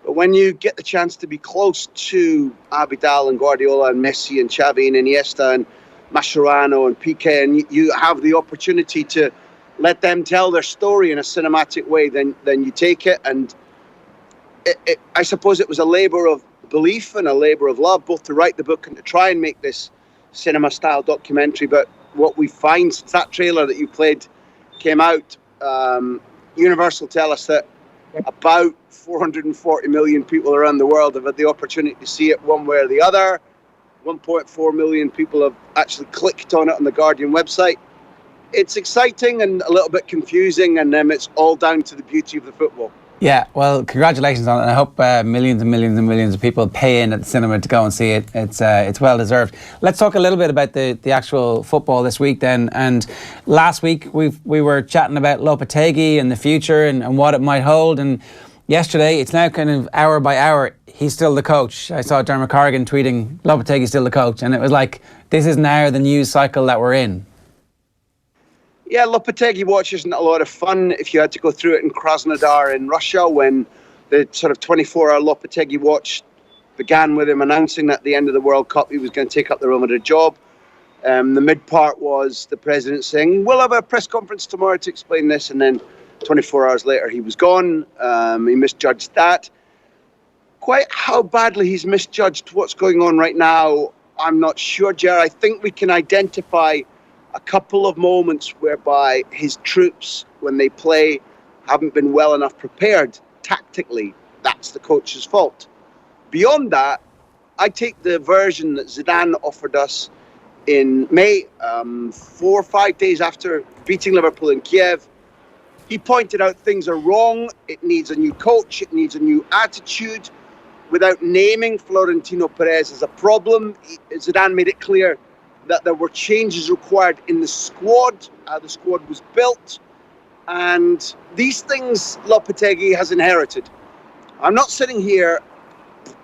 But when you get the chance to be close to Abidal and Guardiola and Messi and Xavi and Iniesta and Mascherano and Piqué, and you have the opportunity to let them tell their story in a cinematic way, then you take it. And I suppose it was a labour of belief and a labour of love, both to write the book and to try and make this cinema-style documentary. But what we find since that trailer that you played came out, Universal tell us that about 440 million people around the world have had the opportunity to see it one way or the other. 1.4 million people have actually clicked on it on the Guardian website. It's exciting and a little bit confusing, and it's all down to the beauty of the football. Yeah, well, congratulations on it. I hope millions and millions and millions of people pay in at the cinema to go and see it. It's well deserved. Let's talk a little bit about the actual football this week then. And last week we were chatting about Lopetegui and the future and what it might hold. And yesterday, it's now kind of hour by hour, he's still the coach. I saw Dermot Corrigan tweeting, Lopetegui's still the coach. And it was like, this is now the news cycle that we're in. Yeah, Lopetegui Watch isn't a lot of fun if you had to go through it in Krasnodar in Russia when the sort of 24-hour Lopetegui Watch began with him announcing that at the end of the World Cup he was going to take up the Roma job. The mid part was the president saying, we'll have a press conference tomorrow to explain this, and then 24 hours later he was gone. He misjudged that. Quite how badly he's misjudged what's going on right now, I'm not sure, Ger. I think we can identify a couple of moments whereby his troops, when they play, haven't been well enough prepared tactically. That's the coach's fault. Beyond that, I take the version that Zidane offered us in May, 4 or 5 days after beating Liverpool in Kiev. He pointed out things are wrong. It needs a new coach. It needs a new attitude. Without naming Florentino Perez as a problem, Zidane made it clear that there were changes required in the squad, how the squad was built, and these things Lopetegui has inherited. I'm not sitting here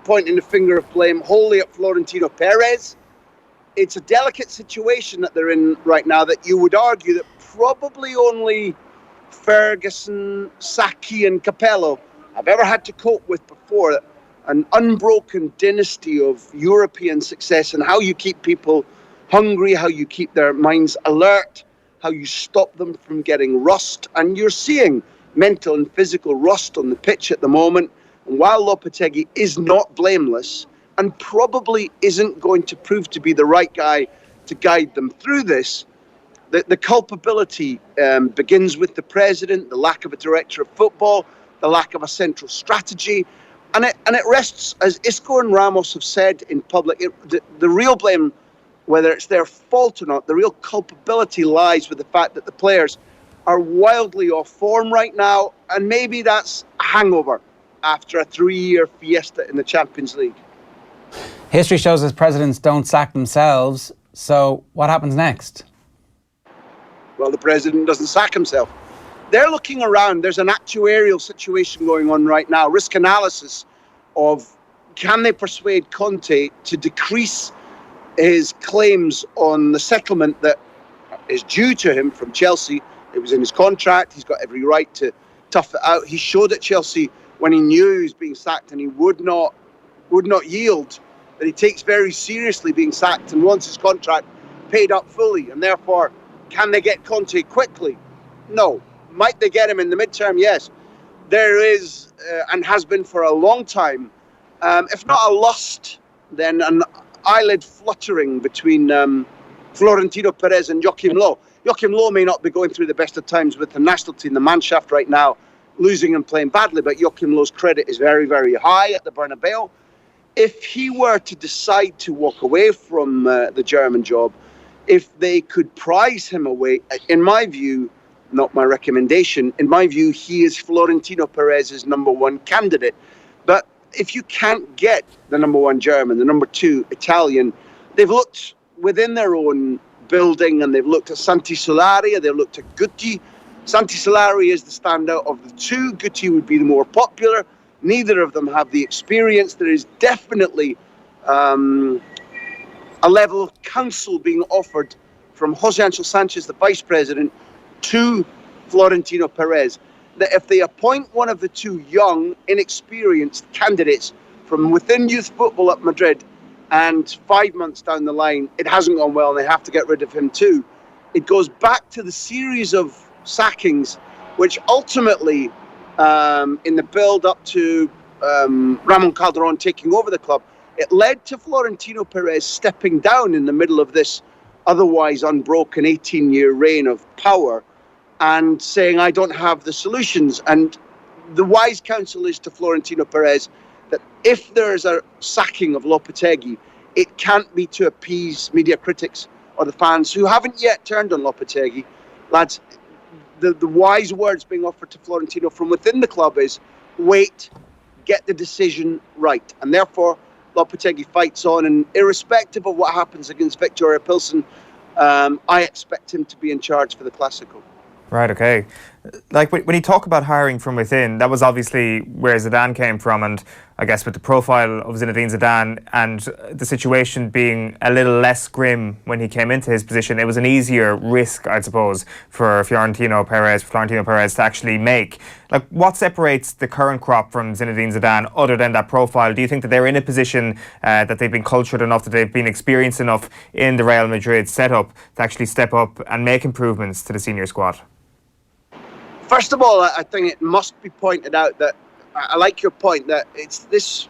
pointing the finger of blame wholly at Florentino Perez. It's a delicate situation that they're in right now that you would argue that probably only Ferguson, Sacchi and Capello have ever had to cope with before. An unbroken dynasty of European success and how you keep people hungry, how you keep their minds alert, how you stop them from getting rust. And you're seeing mental and physical rust on the pitch at the moment. And while Lopetegui is not blameless and probably isn't going to prove to be the right guy to guide them through this, The culpability begins with the president, the lack of a director of football, the lack of a central strategy, and it rests, as Isco and Ramos have said in public, the real blame, whether it's their fault or not, the real culpability lies with the fact that the players are wildly off form right now, and maybe that's a hangover after a 3-year fiesta in the Champions League. History shows us presidents don't sack themselves, so what happens next? Well, the president doesn't sack himself. They're looking around. There's an actuarial situation going on right now, risk analysis of can they persuade Conte to decrease his claims on the settlement that is due to him from Chelsea. It was in his contract. He's got every right to tough it out. He showed at Chelsea when he knew he was being sacked and he would not yield, that he takes very seriously being sacked and wants his contract paid up fully. And therefore, can they get Conte quickly? No. Might they get him in the midterm? Yes. There is, and has been for a long time, if not a lust, then an eyelid fluttering between Florentino Perez and Joachim Löw. Joachim Löw may not be going through the best of times with the national team, the Mannschaft right now, losing and playing badly, but Joachim Löw's credit is very, very high at the Bernabeu. If he were to decide to walk away from the German job, if they could prize him away, in my view, not my recommendation, in my view, he is Florentino Perez's number one candidate. But if you can't get the number one German, the number two Italian, they've looked within their own building and they've looked at Santi Solari, they've looked at Guti. Santi Solari is the standout of the two. Guti would be the more popular. Neither of them have the experience. There is definitely a level of counsel being offered from Jose Angel Sanchez, the vice president, to Florentino Perez, that if they appoint one of the two young, inexperienced candidates from within youth football at Madrid, and 5 months down the line, it hasn't gone well and they have to get rid of him too, it goes back to the series of sackings, which ultimately, in the build-up to Ramon Calderón taking over the club, it led to Florentino Perez stepping down in the middle of this otherwise unbroken 18-year reign of power and saying, I don't have the solutions. And the wise counsel is to Florentino Perez that if there's a sacking of Lopetegui, it can't be to appease media critics or the fans who haven't yet turned on Lopetegui. Lads, the wise words being offered to Florentino from within the club is, wait, get the decision right. And therefore, Lopetegui fights on, and irrespective of what happens against Victoria Pilsen, I expect him to be in charge for the Clásico. Right, okay. Like, when you talk about hiring from within, that was obviously where Zidane came from, and I guess with the profile of Zinedine Zidane and the situation being a little less grim when he came into his position, it was an easier risk, I suppose, for Florentino Perez to actually make. Like, what separates the current crop from Zinedine Zidane other than that profile? Do you think that they're in a position that they've been cultured enough, that they've been experienced enough in the Real Madrid setup to actually step up and make improvements to the senior squad? First of all, I think it must be pointed out that I like your point that it's this.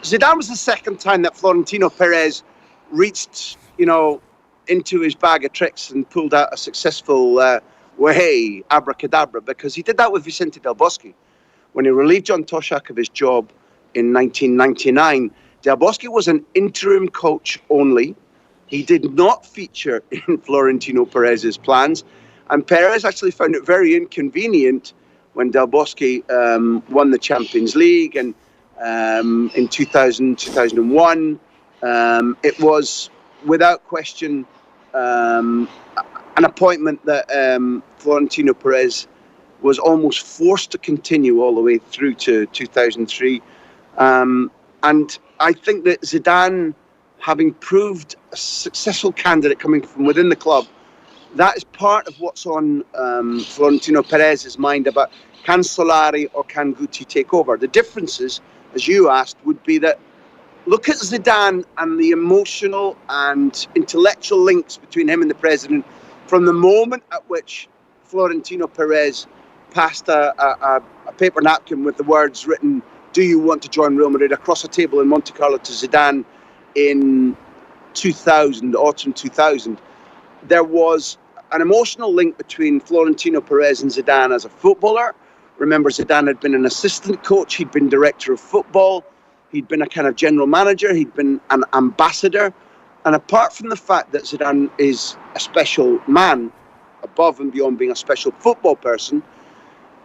Zidane was the second time that Florentino Perez reached, into his bag of tricks and pulled out a successful way, abracadabra, because he did that with Vicente Del Bosque. When he relieved John Toshak of his job in 1999, Del Bosque was an interim coach only. He did not feature in Florentino Perez's plans. And Perez actually found it very inconvenient when Del Bosque won the Champions League, and in 2000, 2001, it was without question an appointment that Florentino Perez was almost forced to continue all the way through to 2003. And I think that Zidane, having proved a successful candidate coming from within the club, that is part of what's on Florentino Perez's mind about can Solari or can Guti take over. The differences, as you asked, would be that look at Zidane and the emotional and intellectual links between him and the president from the moment at which Florentino Perez passed a paper napkin with the words written, "Do you want to join Real Madrid?" across a table in Monte Carlo to Zidane in 2000, autumn 2000. There was an emotional link between Florentino Perez and Zidane as a footballer. Remember, Zidane had been an assistant coach, he'd been director of football, he'd been a kind of general manager, he'd been an ambassador. And apart from the fact that Zidane is a special man, above and beyond being a special football person,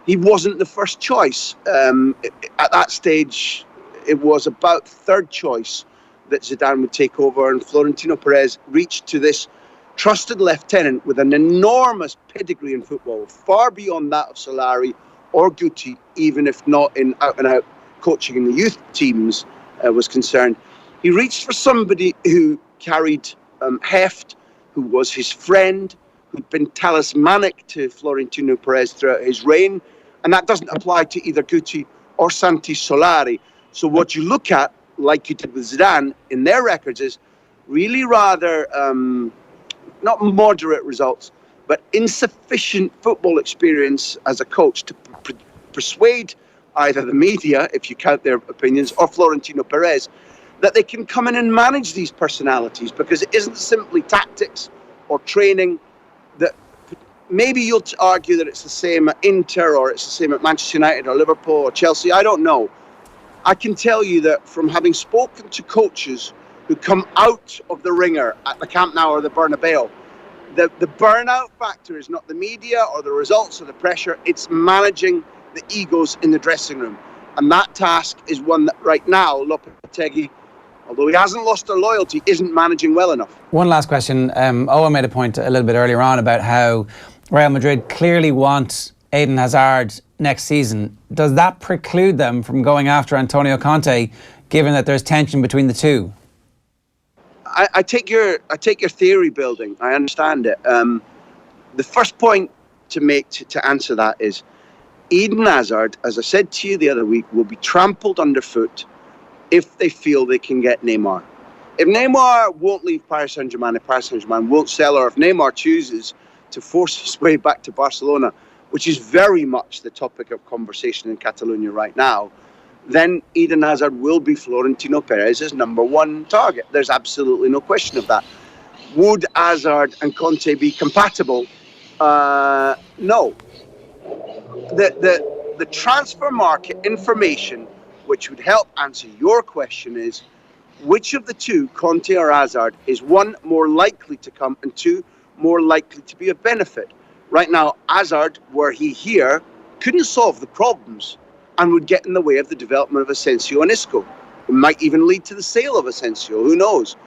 he wasn't the first choice. At that stage, it was about third choice that Zidane would take over, and Florentino Perez reached to this trusted lieutenant with an enormous pedigree in football, far beyond that of Solari or Guti, even if not in out-and-out coaching in the youth teams was concerned. He reached for somebody who carried heft, who was his friend, who'd been talismanic to Florentino Perez throughout his reign, and that doesn't apply to either Guti or Santi Solari. So what you look at, like you did with Zidane, in their records is really rather, not moderate results, but insufficient football experience as a coach to persuade either the media, if you count their opinions, or Florentino Perez, that they can come in and manage these personalities, because it isn't simply tactics or training. That maybe you'll argue that it's the same at Inter, or it's the same at Manchester United or Liverpool or Chelsea. I don't know. I can tell you that from having spoken to coaches who come out of the ringer at the Camp Nou or the Bernabeu, the burnout factor is not the media or the results or the pressure, it's managing the egos in the dressing room. And that task is one that right now Lopetegui, although he hasn't lost their loyalty, isn't managing well enough. One last question. Owen made a point a little bit earlier on about how Real Madrid clearly want Eden Hazard next season. Does that preclude them from going after Antonio Conte, given that there's tension between the two? I take your theory building. I understand it. The first point to make to answer that is Eden Hazard, as I said to you the other week, will be trampled underfoot if they feel they can get Neymar. If Neymar won't leave Paris Saint-Germain, if Paris Saint-Germain won't sell, or if Neymar chooses to force his way back to Barcelona, which is very much the topic of conversation in Catalonia right now, then Eden Hazard will be Florentino Perez's number one target. There's absolutely no question of that. Would Hazard and Conte be compatible? No. The transfer market information, which would help answer your question, is which of the two, Conte or Hazard, is one, more likely to come, and two, more likely to be a benefit? Right now, Hazard, were he here, couldn't solve the problems and would get in the way of the development of Asensio and Isco. It might even lead to the sale of Asensio, who knows?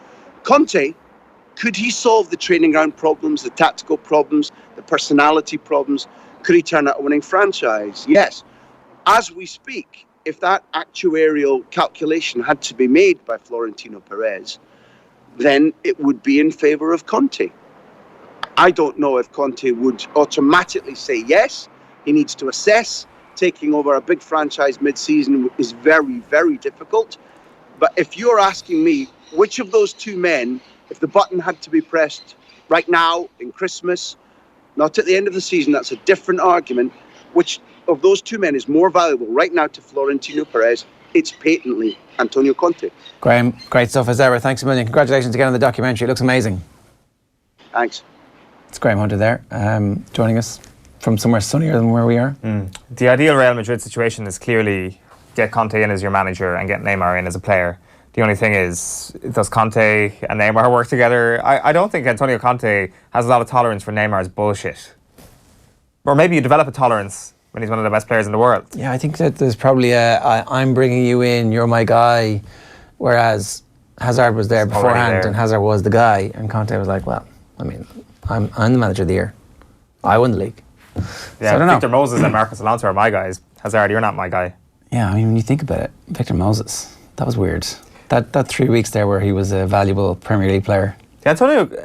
Conte, could he solve the training ground problems, the tactical problems, the personality problems? Could he turn out a winning franchise? Yes. As we speak, if that actuarial calculation had to be made by Florentino Perez, then it would be in favour of Conte. I don't know if Conte would automatically say yes. He needs to assess. Taking over a big franchise mid-season is very, very difficult. But if you're asking me, which of those two men, if the button had to be pressed right now, in Christmas, not at the end of the season, that's a different argument, which of those two men is more valuable right now to Florentino Perez, it's patently Antonio Conte. Graham, great stuff as ever. Thanks a million. Congratulations again on the documentary. It looks amazing. Thanks. It's Graham Hunter there, joining us from somewhere sunnier than where we are. The ideal Real Madrid situation is clearly get Conte in as your manager and get Neymar in as a player. The only thing is, does Conte and Neymar work together? I don't think Antonio Conte has a lot of tolerance for Neymar's bullshit. Or maybe you develop a tolerance when he's one of the best players in the world. Yeah, I think that there's probably I'm bringing you in, you're my guy, whereas Hazard was there beforehand and Hazard was the guy, and Conte was like, well, I mean, I'm the manager of the year. I won the league. Yeah, so I don't know. Victor Moses and Marcos Alonso are my guys. Hazard, you're not my guy. Yeah, I mean, when you think about it, Victor Moses, that was weird. That 3 weeks there where he was a valuable Premier League player. The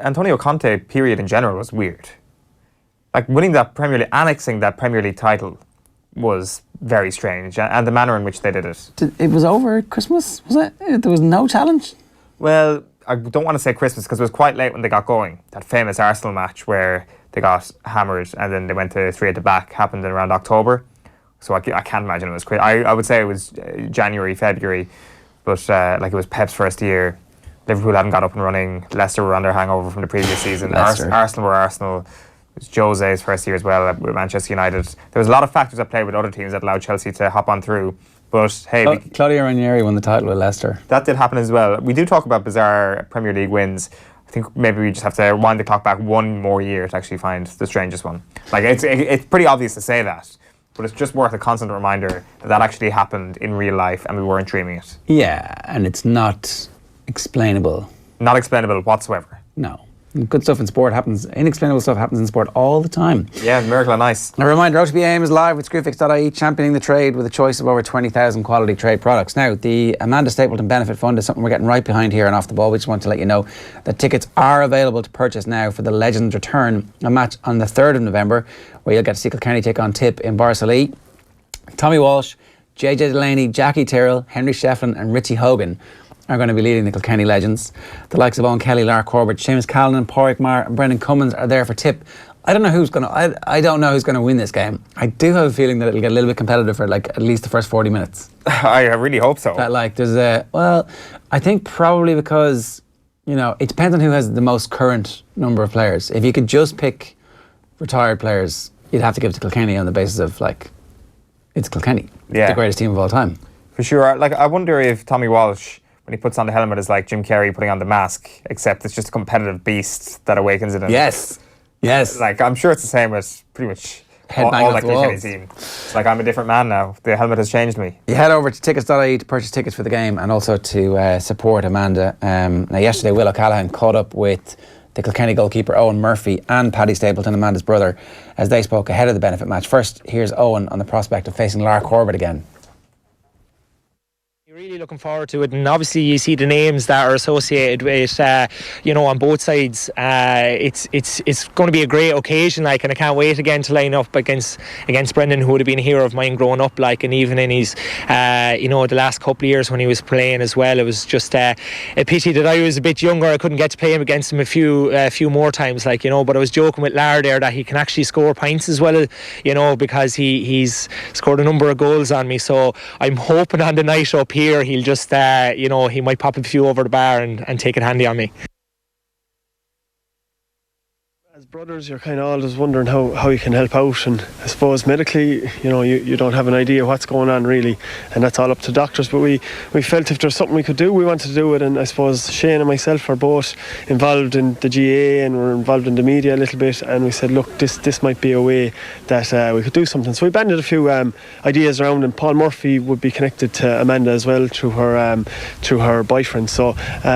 Antonio Conte period in general was weird. Like winning that Premier League, annexing that Premier League title was very strange, and the manner in which they did it. It was over at Christmas, was it? There was no challenge? Well, I don't want to say Christmas because it was quite late when they got going. That famous Arsenal match where they got hammered and then they went to 3 at the back happened in around October. So I can't imagine it was crazy. I would say it was January, February, but like it was Pep's first year. Liverpool hadn't got up and running. Leicester were on their hangover from the previous season. Arsenal were Arsenal. It was Jose's first year as well with Manchester United. There was a lot of factors at play with other teams that allowed Chelsea to hop on through. But hey, Claudio Ranieri won the title with Leicester. That did happen as well. We do talk about bizarre Premier League wins. I think maybe we just have to wind the clock back one more year to actually find the strangest one. Like it's pretty obvious to say that, but it's just worth a constant reminder that actually happened in real life and we weren't dreaming it. Yeah, and it's not explainable. Not explainable whatsoever. No. Good stuff in sport happens, inexplainable stuff happens in sport all the time. Yeah, miracle on ice. A reminder, OTB AM is live with Screwfix.ie, championing the trade with a choice of over 20,000 quality trade products. Now, the Amanda Stapleton Benefit Fund is something we're getting right behind here and Off the Ball. We just want to let you know that tickets are available to purchase now for the Legends Return, a match on the 3rd of November, where you'll get to see Kilkenny take on Tip in Barca. Tommy Walsh, JJ Delaney, Jackie Tyrrell, Henry Shefflin and Richie Hogan are going to be leading the Kilkenny Legends. The likes of Owen Kelly, Lar Corbett, Seamus Callan, Pádraig Maher and Brendan Cummins are there for Tip. I don't know who's going to win this game. I do have a feeling that it'll get a little bit competitive for like at least the first 40 minutes. I really hope so. That I think probably because, it depends on who has the most current number of players. If you could just pick retired players, you'd have to give it to Kilkenny on the basis of it's Kilkenny. It's the greatest team of all time. For sure. I wonder if Tommy Walsh, when he puts on the helmet, is like Jim Carrey putting on the mask, except it's just a competitive beast that awakens in him. Yes. I'm sure it's the same as pretty much all that Kilkenny team. It's like I'm a different man now. The helmet has changed me. You head over to tickets.ie to purchase tickets for the game and also to support Amanda. Now, yesterday, Will O'Callaghan caught up with the Kilkenny goalkeeper Owen Murphy and Paddy Stapleton, Amanda's brother, as they spoke ahead of the benefit match. First, here's Owen on the prospect of facing Lar Corbett again. Really looking forward to it, and obviously you see the names that are associated with on both sides. It's going to be a great occasion, and I can't wait again to line up against Brendan, who would have been a hero of mine growing up, and even in his the last couple of years when he was playing as well. It was just a pity that I was a bit younger. I couldn't get to play him against him a few more times, but I was joking with Lar there that he can actually score points as well, because he's scored a number of goals on me. So I'm hoping on the night up here he'll just he might pop a few over the bar and take it handy on me. As brothers, you're kind of always wondering how you can help out, and I suppose medically, you don't have an idea what's going on really, and that's all up to doctors. But we felt if there's something we could do, we wanted to do it, and I suppose Shane and myself are both involved in the GAA and we're involved in the media a little bit, and we said, look, this might be a way that we could do something. So we banded a few ideas around, and Paul Murphy would be connected to Amanda as well through her boyfriend. So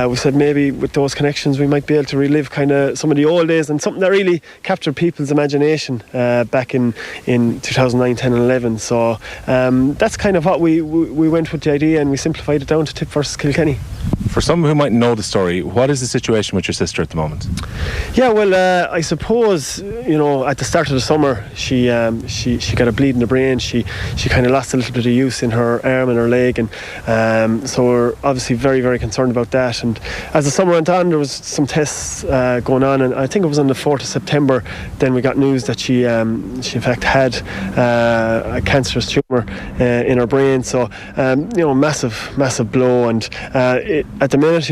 we said maybe with those connections we might be able to relive kind of some of the old days and something that really captured people's imagination back in 2009, 10 and 11. So that's kind of what we went with the idea, and we simplified it down to Tip versus Kilkenny. For someone who might know the story, what is the situation with your sister at the moment? Yeah, well, I suppose at the start of the summer she got a bleed in the brain. She kind of lost a little bit of use in her arm and her leg, and so we're obviously very, very concerned about that. And as the summer went on, there was some tests going on, and I think it was on the 4th of September then we got news that she in fact had a cancerous tumour in her brain. So massive blow, and at the minute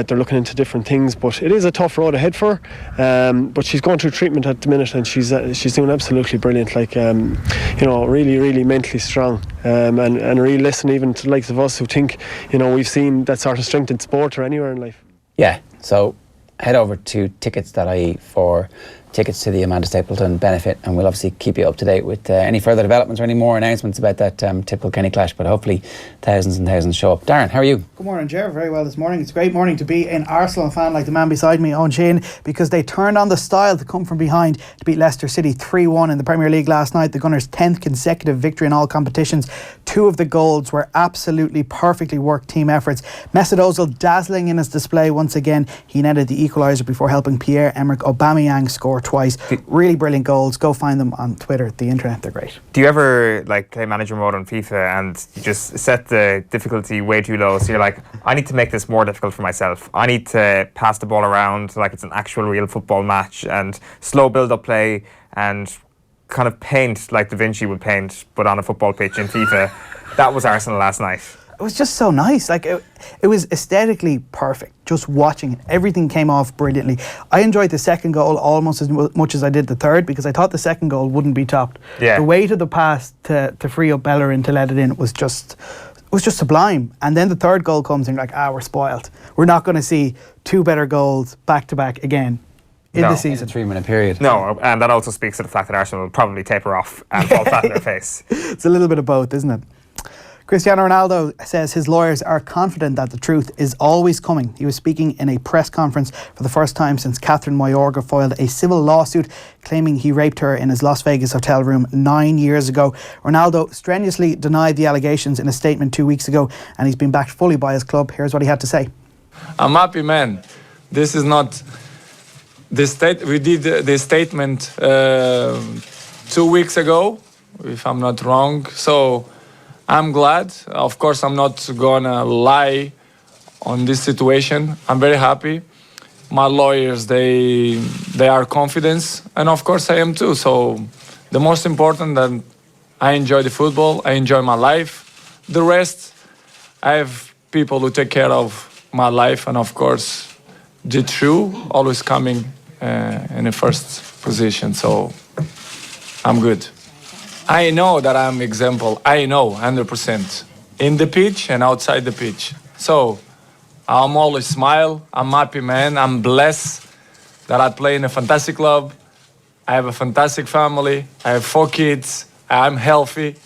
they're looking into different things, but it is a tough road ahead for her, but she's going through treatment at the minute, and she's doing absolutely brilliant, really, really mentally strong, and a real lesson even to the likes of us who think we've seen that sort of strength in sport or anywhere in life. Yeah, so head over to tickets.ie for tickets to the Amanda Stapleton benefit, and we'll obviously keep you up to date with any further developments or any more announcements about that typical Kenny clash, but hopefully thousands and thousands show up. Darren, how are you? Good morning, Ger. Very well this morning. It's a great morning to be an Arsenal fan like the man beside me, Owen Shane, because they turned on the style to come from behind to beat Leicester City 3-1 in the Premier League last night. The Gunners' 10th consecutive victory in all competitions. 2 of the goals were absolutely perfectly worked team efforts. Mesut Ozil dazzling in his display once again. He netted the equaliser before helping Pierre-Emerick Aubameyang score twice. Really brilliant goals. Go find them on Twitter, the internet. They're great. Do you ever play manager mode on FIFA and you just set the difficulty way too low? So you're like, I need to make this more difficult for myself. I need to pass the ball around like it's an actual real football match, and slow build-up play, and kind of paint like Da Vinci would paint, but on a football pitch in FIFA. That was Arsenal last night. it was just so nice. Like it was aesthetically perfect. Just watching it, everything came off brilliantly. I enjoyed the second goal almost as much as I did the third because I thought the second goal wouldn't be topped. Yeah. The weight of the pass to free up Bellerin to let it in was just sublime. And then the third goal comes and you're like, we're spoiled. We're not going to see two better goals back to back again in the season. In a 3-minute period. No, and that also speaks to the fact that Arsenal will probably taper off and fall flat in their face. It's a little bit of both, isn't it? Cristiano Ronaldo says his lawyers are confident that the truth is always coming. He was speaking in a press conference for the first time since Catherine Mayorga filed a civil lawsuit claiming he raped her in his Las Vegas hotel room 9 years ago. Ronaldo strenuously denied the allegations in a statement 2 weeks ago, and he's been backed fully by his club. Here's what he had to say. I'm happy, man. This is not we did the statement 2 weeks ago, if I'm not wrong. So I'm glad. Of course, I'm not gonna lie on this situation. I'm very happy. My lawyers, they are confident, and of course I am too. So the most important that I enjoy the football, I enjoy my life. The rest, I have people who take care of my life, and of course, the true always coming in the first position. So I'm good. I know that I'm example. I know 100% in the pitch and outside the pitch. So I'm always smile. I'm happy, man. I'm blessed that I play in a fantastic club. I have a fantastic family. I have 4 kids. I'm healthy.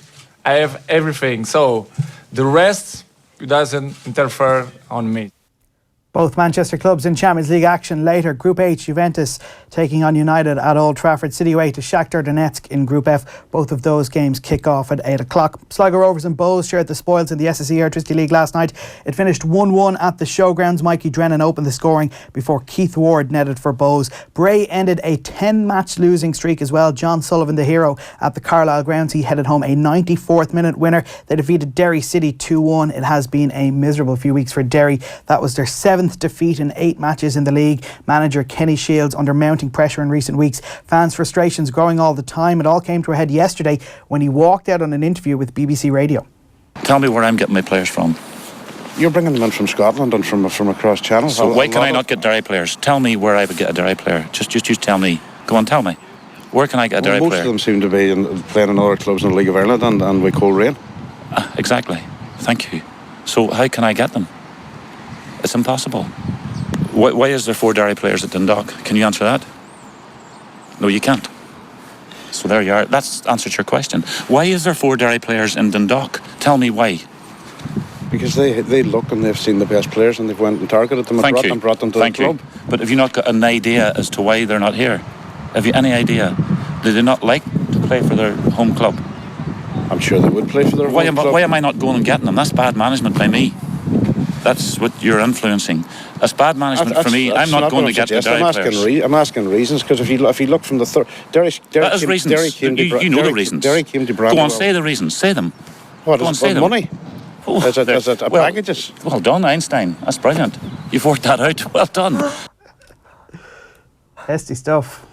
I have everything. So the rest doesn't interfere on me. Both Manchester clubs in Champions League action later. Group H, Juventus taking on United at Old Trafford. City away to Shakhtar Donetsk in Group F. Both of those games kick off at 8 o'clock. Sligo Rovers and Bohs shared the spoils in the SSE Airtricity League last night. It finished 1-1 at the showgrounds. Mikey Drennan opened the scoring before Keith Ward netted for Bohs. Bray ended a 10-match losing streak as well. John Sullivan, the hero, at the Carlisle grounds. He headed home a 94th minute winner. They defeated Derry City 2-1. It has been a miserable few weeks for Derry. That was their 7th defeat in 8 matches in the league. Manager Kenny Shields under mounting pressure in recent weeks. Fans' frustrations growing all the time. It all came to a head yesterday when he walked out on an interview with BBC Radio. Tell me where I'm getting my players from. You're bringing them in from Scotland and from across Channel. So why can I not get Derry players? Tell me where I would get a Derry player. Just you tell me. Go on, tell me. Where can I get a Derry player? Most of them seem to be playing in other clubs in the League of Ireland and with Coleraine. Exactly. Thank you. So how can I get them? It's impossible. Why is there 4 Derry players at Dundalk? Can you answer that? No, you can't. So there you are. That's answered your question. Why is there 4 Derry players in Dundalk? Tell me why. Because they look and they've seen the best players and they've went and targeted them and brought them to the club. But have you not got an idea as to why they're not here? Have you any idea? Do they not like to play for their home club? I'm sure they would play for their home club. Why am I not going and getting them? That's bad management by me. That's what you're influencing. That's bad management for me. I'm not going to get the Derry players. I'm asking reasons because if you look from the third, Derry came to you know the reasons. Derry came to Bradwell. Go on, say the reasons. Say them. What is it? Money? Is it packages? Well done, Einstein. That's brilliant. You've worked that out. Well done. Testy stuff.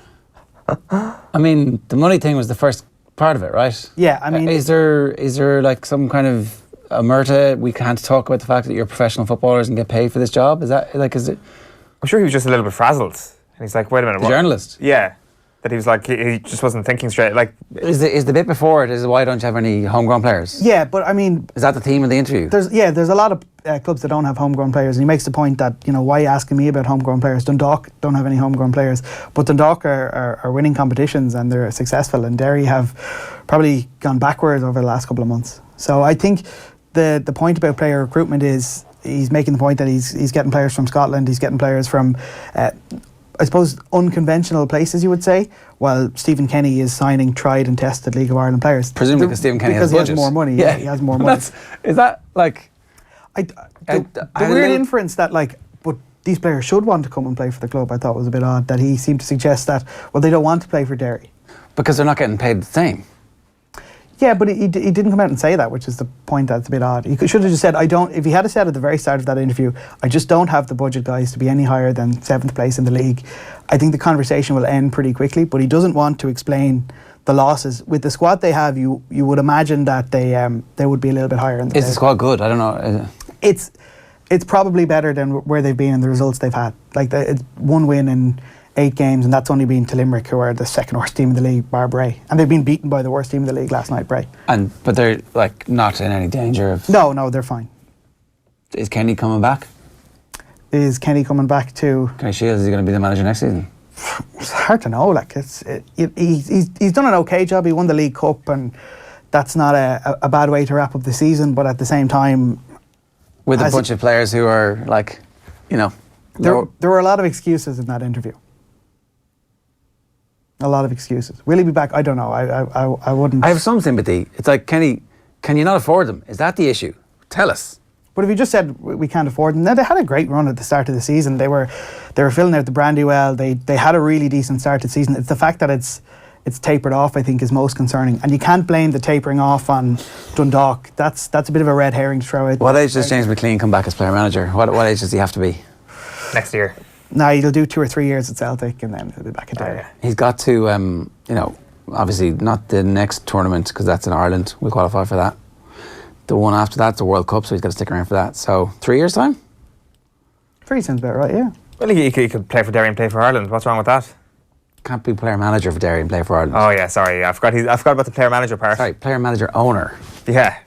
I mean, the money thing was the first part of it, right? Yeah, I mean, is there like some kind of omerta? We can't talk about the fact that you're professional footballers and get paid for this job. Is it? I'm sure he was just a little bit frazzled, and he's like, "Wait a minute, the journalist." Yeah, that he was like, he just wasn't thinking straight. Like, is the bit before it? Is why don't you have any homegrown players? Yeah, but I mean, is that the theme of the interview? There's a lot of clubs that don't have homegrown players, and he makes the point that, you know, why are you asking me about homegrown players? Dundalk don't have any homegrown players, but Dundalk are winning competitions and they're successful, and Derry have probably gone backwards over the last couple of months. So I think the point about player recruitment is he's making the point that he's getting players from Scotland, he's getting players from I suppose unconventional places, you would say, while Stephen Kenny is signing tried and tested League of Ireland players. Presumably because Stephen Kenny has budget. He has more money. Yeah, he has more money. Is that like the weird inference that, like, but these players should want to come and play for the club, I thought was a bit odd, that he seemed to suggest that, well, they don't want to play for Derry because they're not getting paid the same. Yeah, but he didn't come out and say that, which is the point that's a bit odd. He should have just said, if he had said at the very start of that interview, I just don't have the budget, guys, to be any higher than 7th place in the league, I think the conversation will end pretty quickly. But he doesn't want to explain the losses. With the squad they have, you would imagine that they would be a little bit higher. Is the squad good? I don't know. It's probably better than where they've been and the results they've had. Like it's 1 win in 8 games, and that's only been to Limerick, who are the second worst team in the league, bar Bray, and they've been beaten by the worst team in the league last night, Bray. But they're like not in any danger of. No, they're fine. Is Kenny coming back? Is Kenny coming back to? Kenny Shields, is he going to be the manager next season? It's hard to know. Like he's done an okay job. He won the League Cup, and that's not a bad way to wrap up the season. But at the same time, with a bunch of players who are like, there were a lot of excuses in that interview. A lot of excuses. Will he be back? I don't know. I wouldn't. I have some sympathy. It's like, Kenny, can you not afford them? Is that the issue? Tell us. But if you just said we can't afford them, they had a great run at the start of the season. They were filling out the brandy well. They had a really decent start to the season. It's the fact that it's tapered off, I think, is most concerning. And you can't blame the tapering off on Dundalk. That's a bit of a red herring to throw out. What age does James McLean come back as player manager? What age does he have to be? Next year. No, he'll do 2 or 3 years at Celtic and then he'll be back at Derry. He's got to, obviously not the next tournament because that's in Ireland. We'll qualify for that. The one after that's the World Cup, so he's got to stick around for that. So 3 years' time? 3 sounds about right, yeah. Well, he could play for Derry and play for Ireland. What's wrong with that? Can't be player manager for Derry and play for Ireland. Oh yeah, sorry. I forgot about the player manager part. Sorry, player manager owner. Yeah.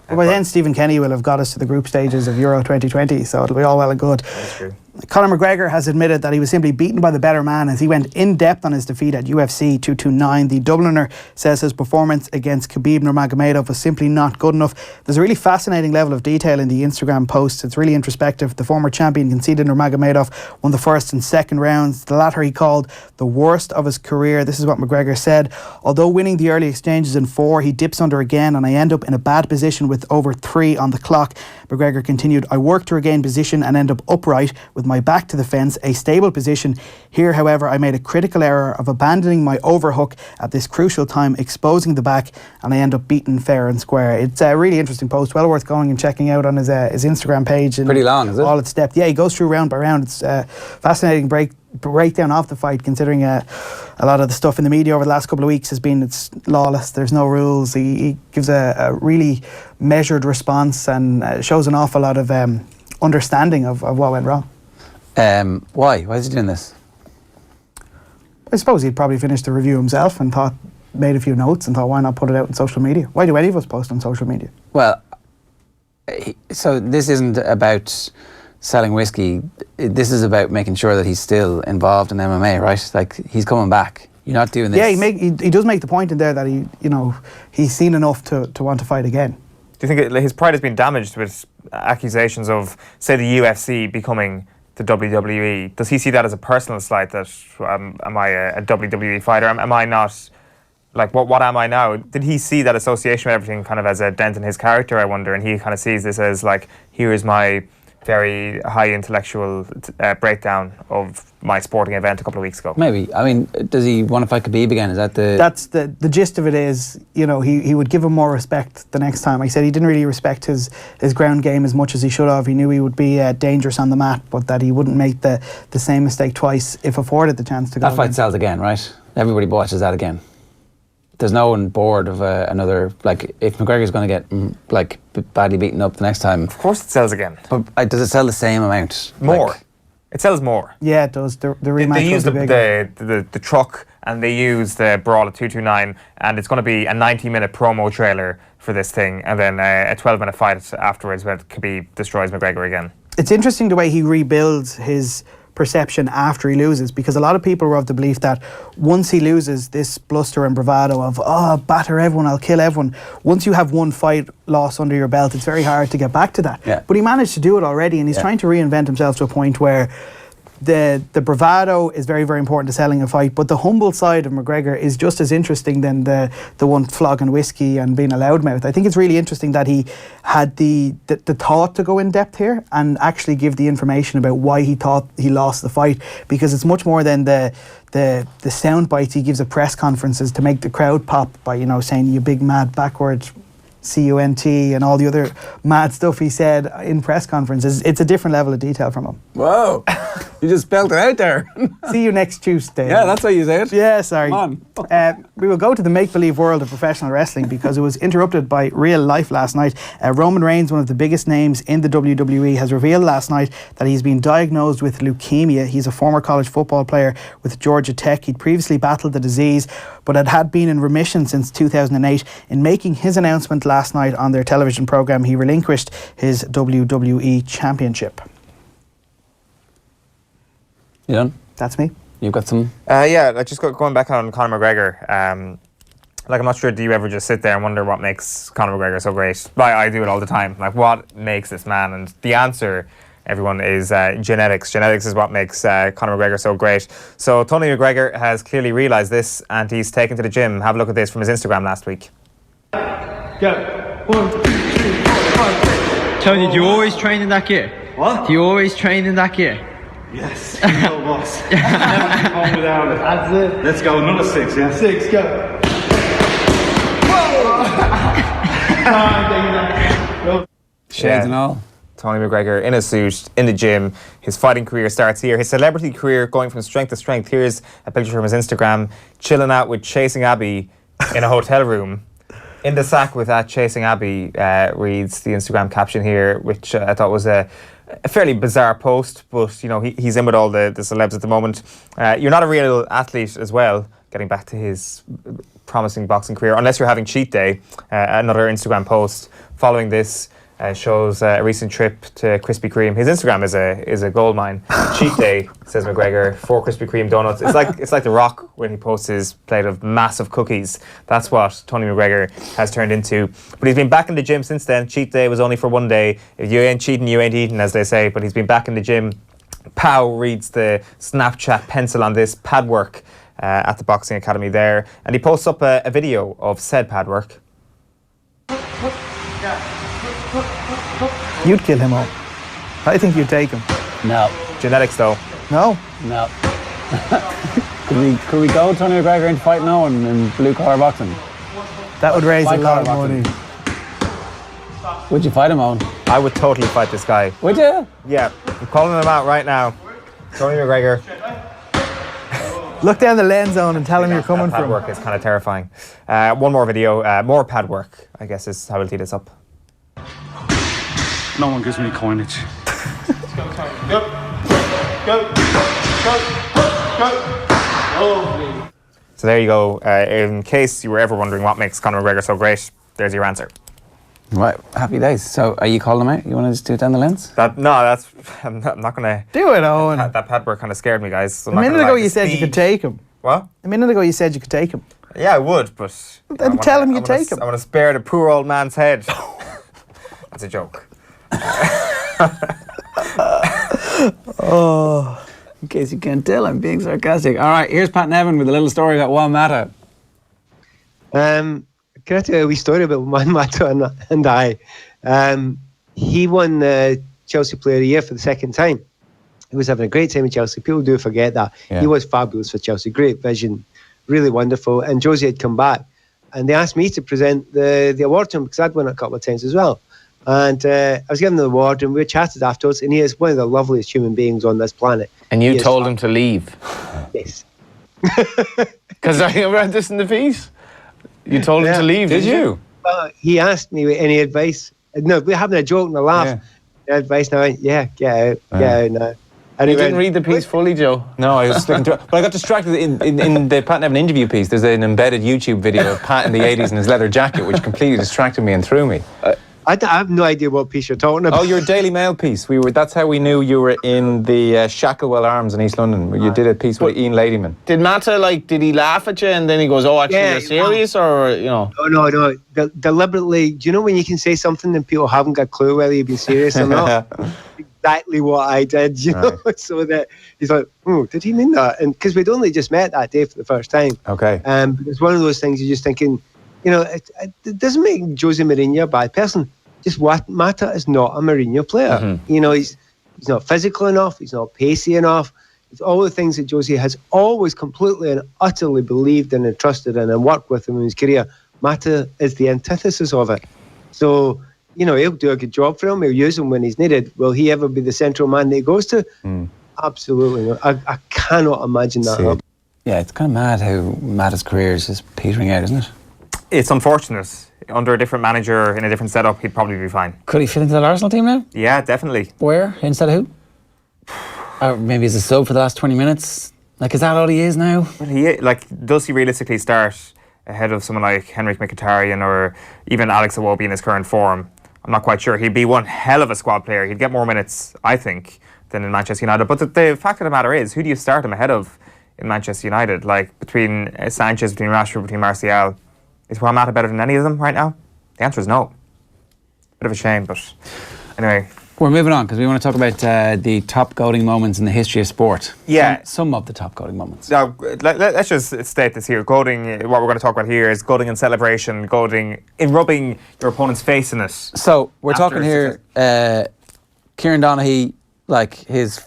Well, by then Stephen Kenny will have got us to the group stages of Euro 2020, so it'll be all well and good. That's true. Conor McGregor has admitted that he was simply beaten by the better man as he went in depth on his defeat at UFC 229. The Dubliner says his performance against Khabib Nurmagomedov was simply not good enough. There's a really fascinating level of detail in the Instagram post. It's really introspective. The former champion conceded Nurmagomedov won the first and second rounds. The latter he called the worst of his career. This is what McGregor said. Although winning the early exchanges in 4, he dips under again and I end up in a bad position with over 3 on the clock. McGregor continued, I worked to regain position and end up upright with my back to the fence, a stable position. Here, however, I made a critical error of abandoning my overhook at this crucial time, exposing the back, and I end up beaten fair and square. It's a really interesting post, well worth going and checking out on his Instagram page. And pretty long, is it? All its depth. Yeah, he goes through round by round. It's a fascinating breakdown of the fight, considering a lot of the stuff in the media over the last couple of weeks has been it's lawless, there's no rules. He gives a really measured response and shows an awful lot of understanding of what went wrong. Why is he doing this? I suppose he'd probably finished the review himself and made a few notes and thought, why not put it out on social media? Why do any of us post on social media? Well, so this isn't about selling whiskey. This is about making sure that he's still involved in MMA, right? Like, he's coming back. You're not doing this. Yeah, he does make the point in there that he's seen enough to want to fight again. Do you think his pride has been damaged with accusations of, say, the UFC becoming the WWE? Does he see that as a personal slight, that am I a WWE fighter? Am I not, like, what am I now? Did he see that association with everything kind of as a dent in his character, I wonder, and he kind of sees this as like, here is my very high intellectual breakdown of my sporting event a couple of weeks ago? Maybe. I mean, does he want to fight Khabib again? Is that the... That's the gist of it is, he would give him more respect the next time. Like I said, he didn't really respect his ground game as much as he should have. He knew he would be dangerous on the mat, but that he wouldn't make the same mistake twice if afforded the chance to go. That fight sells again, right? Everybody watches that again. There's no one bored of another, like, if McGregor's going to get badly beaten up the next time. Of course it sells again. But does it sell the same amount? More. It sells more. Yeah, it does. The rematch they use the truck, and they use the Brawl at 229, and it's going to be a 90-minute promo trailer for this thing, and then a 12-minute fight afterwards where Khabib destroys McGregor again. It's interesting the way he rebuilds his perception after he loses, because a lot of people were of the belief that once he loses, this bluster and bravado of batter everyone, I'll kill everyone, once you have one fight loss under your belt, it's very hard to get back to that. Yeah. But he managed to do it already, and he's trying to reinvent himself to a point where the bravado is very, very important to selling a fight, but the humble side of McGregor is just as interesting than the one flogging whiskey and being a loudmouth. I think it's really interesting that he had the thought to go in depth here and actually give the information about why he thought he lost the fight, because it's much more than the sound bites he gives at press conferences to make the crowd pop by saying, you big mad backward CUNT and all the other mad stuff he said in press conferences. It's a different level of detail from him. Whoa, you just spelled it out there. See you next Tuesday. Yeah, that's how you say it. Yeah, sorry. Come on. We will go to the make-believe world of professional wrestling because it was interrupted by real life last night. Roman Reigns, one of the biggest names in the WWE, has revealed last night that he's been diagnosed with leukemia. He's a former college football player with Georgia Tech. He'd previously battled the disease, but had been in remission since 2008. In making his announcement last night on their television programme, he relinquished his WWE Championship. You done? That's me. You've got some? Yeah, just going back on Conor McGregor. I'm not sure, do you ever just sit there and wonder what makes Conor McGregor so great? I do it all the time. Like, what makes this man? And the answer, everyone, is genetics. Genetics is what makes Conor McGregor so great. So Tony McGregor has clearly realised this, and he's taken to the gym. Have a look at this from his Instagram last week. Go. 1, 2, 3, 4, 5, 6. Tony, do you always train in that gear? What? Do you always train in that gear? Yes. Go, boss. Never home without it. That's it. Let's go. Another 6, yeah? 6, go. Whoa! Shades and all. Tony McGregor in a suit, in the gym. His fighting career starts here. His celebrity career going from strength to strength. Here's a picture from his Instagram, chilling out with Chasing Abby in a hotel room. In the sack with that Chasing Abby reads the Instagram caption here, which I thought was a fairly bizarre post, but you know he's in with all the celebs at the moment. You're not a real athlete as well, getting back to his promising boxing career, unless you're having cheat day. Another Instagram post following this shows a recent trip to Krispy Kreme. His Instagram is a gold mine. Cheat day, says McGregor, 4 Krispy Kreme donuts. It's like The Rock when he posts his plate of massive cookies. That's what Tony McGregor has turned into. But he's been back in the gym since then. Cheat day was only for one day. If you ain't cheating, you ain't eating, as they say. But he's been back in the gym. Pow reads the Snapchat pencil on this pad work at the Boxing Academy there. And he posts up a video of said pad work. You'd kill him all. I think you'd take him. No. Genetics, though. No. No. Could we go Tony McGregor into fighting Owen in blue collar boxing? That would raise a lot of money. Would you fight him, Owen? I would totally fight this guy. Would you? Yeah. I'm calling him out right now. Tony McGregor. Look down the lens on and tell him you're coming pad from. Work is kind of terrifying. One more video, more pad work, I guess is how we'll tee this up. No one gives me coinage. Let's go, Tony. Go. Go. Go. So there you go. In case you were ever wondering what makes Conor McGregor so great, there's your answer. Right, happy days. So are you calling him out? You want to just do it down the lens? I'm not going to... Do it, Owen. That pad work kind of scared me, guys. So a minute ago you said you could take him. What? A minute ago you said you could take him. Yeah, I would, but... Then tell him you take him. I want to spare the poor old man's head. That's a joke. Oh, in case you can't tell, I'm being sarcastic. All right, here's Pat Nevin with a little story about Juan Mata. Can I tell you a wee story about Juan Mata and I? He won the Chelsea Player of the Year for the second time. He was having a great time in Chelsea. People do forget that. Yeah. He was fabulous for Chelsea. Great vision, really wonderful. And Josie had come back, and they asked me to present the award to him because I'd won it a couple of times as well. And I was giving him the award, and we chatted afterwards, and he is one of the loveliest human beings on this planet. And you told him to leave? Yes. Because I read this in the piece. You told him to leave, did you? He asked me any advice. No, we're having a joke and a laugh. Yeah. Advice now, get out now. And you didn't read the piece fully, Joe? No, I was looking through it. But I got distracted in the Pat Nevin interview piece. There's an embedded YouTube video of Pat in the 80s in his leather jacket, which completely distracted me and threw me. I have no idea what piece you're talking about. Oh, your Daily Mail piece. That's how we knew you were in the Shacklewell Arms in East London, where you did a piece with Ian Ladyman. Did Mata, did he laugh at you and then he goes, oh, actually, you're serious, or, you know? No. Deliberately, do you know when you can say something and people haven't got a clue whether you've been serious or not? Exactly what I did, you know? So that he's like, oh, did he mean that? And because we'd only just met that day for the first time. Okay. It's one of those things you're just thinking, you know, it doesn't make Jose Mourinho a bad person. Just what Mata is not a Mourinho player. Mm-hmm. You know, he's not physical enough. He's not pacey enough. It's all the things that Jose has always completely and utterly believed in and trusted in and worked with him in his career. Mata is the antithesis of it. So, you know, he'll do a good job for him. He'll use him when he's needed. Will he ever be the central man that he goes to? Absolutely not. I cannot imagine that happening. Yeah, it's kind of mad how Matta's career is just petering out, isn't it? It's unfortunate. Under a different manager, in a different setup, he'd probably be fine. Could he fit into the Arsenal team now? Yeah, definitely. Where? Instead of who? Or maybe as a sub for the last 20 minutes? Like, is that all he is now? Well, does he realistically start ahead of someone like Henrik Mkhitaryan or even Alex Iwobi in his current form? I'm not quite sure. He'd be one hell of a squad player. He'd get more minutes, I think, than in Manchester United. But the fact of the matter is, who do you start him ahead of in Manchester United? Like, between Sanchez, between Rashford, between Martial, is Juan Mata better than any of them right now? The answer is no. Bit of a shame, but anyway. We're moving on because we want to talk about the top goading moments in the history of sport. Yeah. Some of the top goading moments. Now, let's just state this here. Goading, what we're going to talk about here is goading in celebration, goading in rubbing your opponent's face in it. So, we're talking here, Kieran Donaghy, like his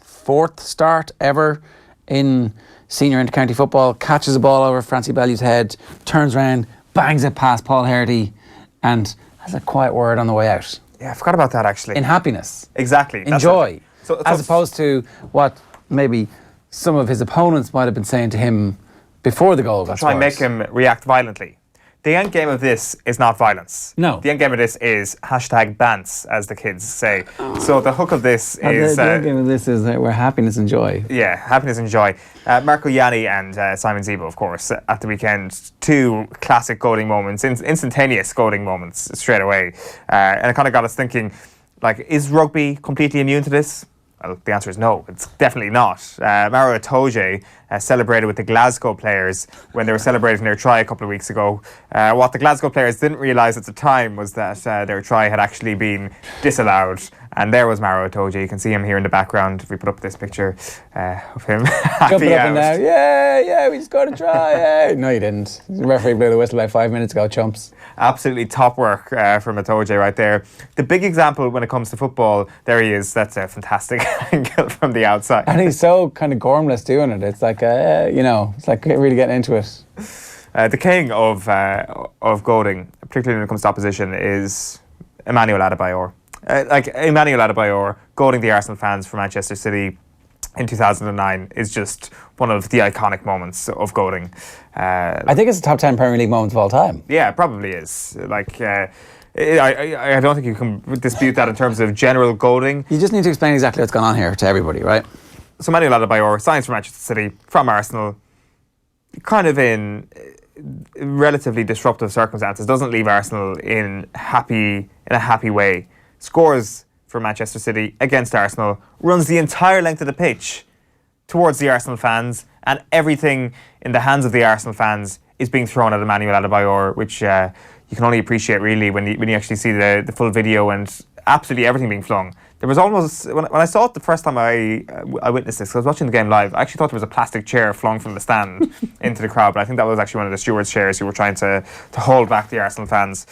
fourth start ever in senior inter-county football, catches a ball over Francie Bellew's head, turns around, bangs it past Paul Hardy, and has a quiet word on the way out. Yeah, I forgot about that actually. In happiness. Exactly. In joy. As opposed to what maybe some of his opponents might have been saying to him before the goal got try scored. and make him react violently. The end game of this is not violence. No. The end game of this is #bants, as the kids say. So the hook of this is... the end game of this is where happiness and joy. Yeah, happiness and joy. Marco Yanni and Simon Zebo, of course, at the weekend. Two classic goading moments, instantaneous goading moments straight away. And it kind of got us thinking, like, is rugby completely immune to this? Well, the answer is no, it's definitely not. Maro Itoje celebrated with the Glasgow players when they were celebrating their try a couple of weeks ago. What the Glasgow players didn't realise at the time was that their try had actually been disallowed. And there was Maro Itoje. You can see him here in the background. If we put up this picture of him. Jumping up and down. Yeah, we scored a try. Yeah. No, you didn't. The referee blew the whistle like 5 minutes ago, chumps. Absolutely top work from Itoje right there. The big example when it comes to football, there he is. That's a fantastic angle from the outside. And he's so kind of gormless doing it. It's like, it's like really getting into it. The king of goading, particularly when it comes to opposition, is Emmanuel Adebayor. Emmanuel Adebayor goading the Arsenal fans for Manchester City in 2009 is just one of the iconic moments of goading. I think it's the top 10 Premier League moments of all time. Yeah, it probably is. I don't think you can dispute that in terms of general goading. You just need to explain exactly what's going on here to everybody, right? So Emmanuel Adebayor signs for Manchester City from Arsenal, kind of in relatively disruptive circumstances, doesn't leave Arsenal in a happy way. Scores for Manchester City against Arsenal, runs the entire length of the pitch towards the Arsenal fans, and everything in the hands of the Arsenal fans is being thrown at Emmanuel Adebayor, which you can only appreciate really when you actually see the full video and absolutely everything being flung. There was almost, when I saw it the first time I witnessed this, 'cause I was watching the game live, I actually thought there was a plastic chair flung from the stand into the crowd, but I think that was actually one of the stewards' chairs who were trying to hold back the Arsenal fans.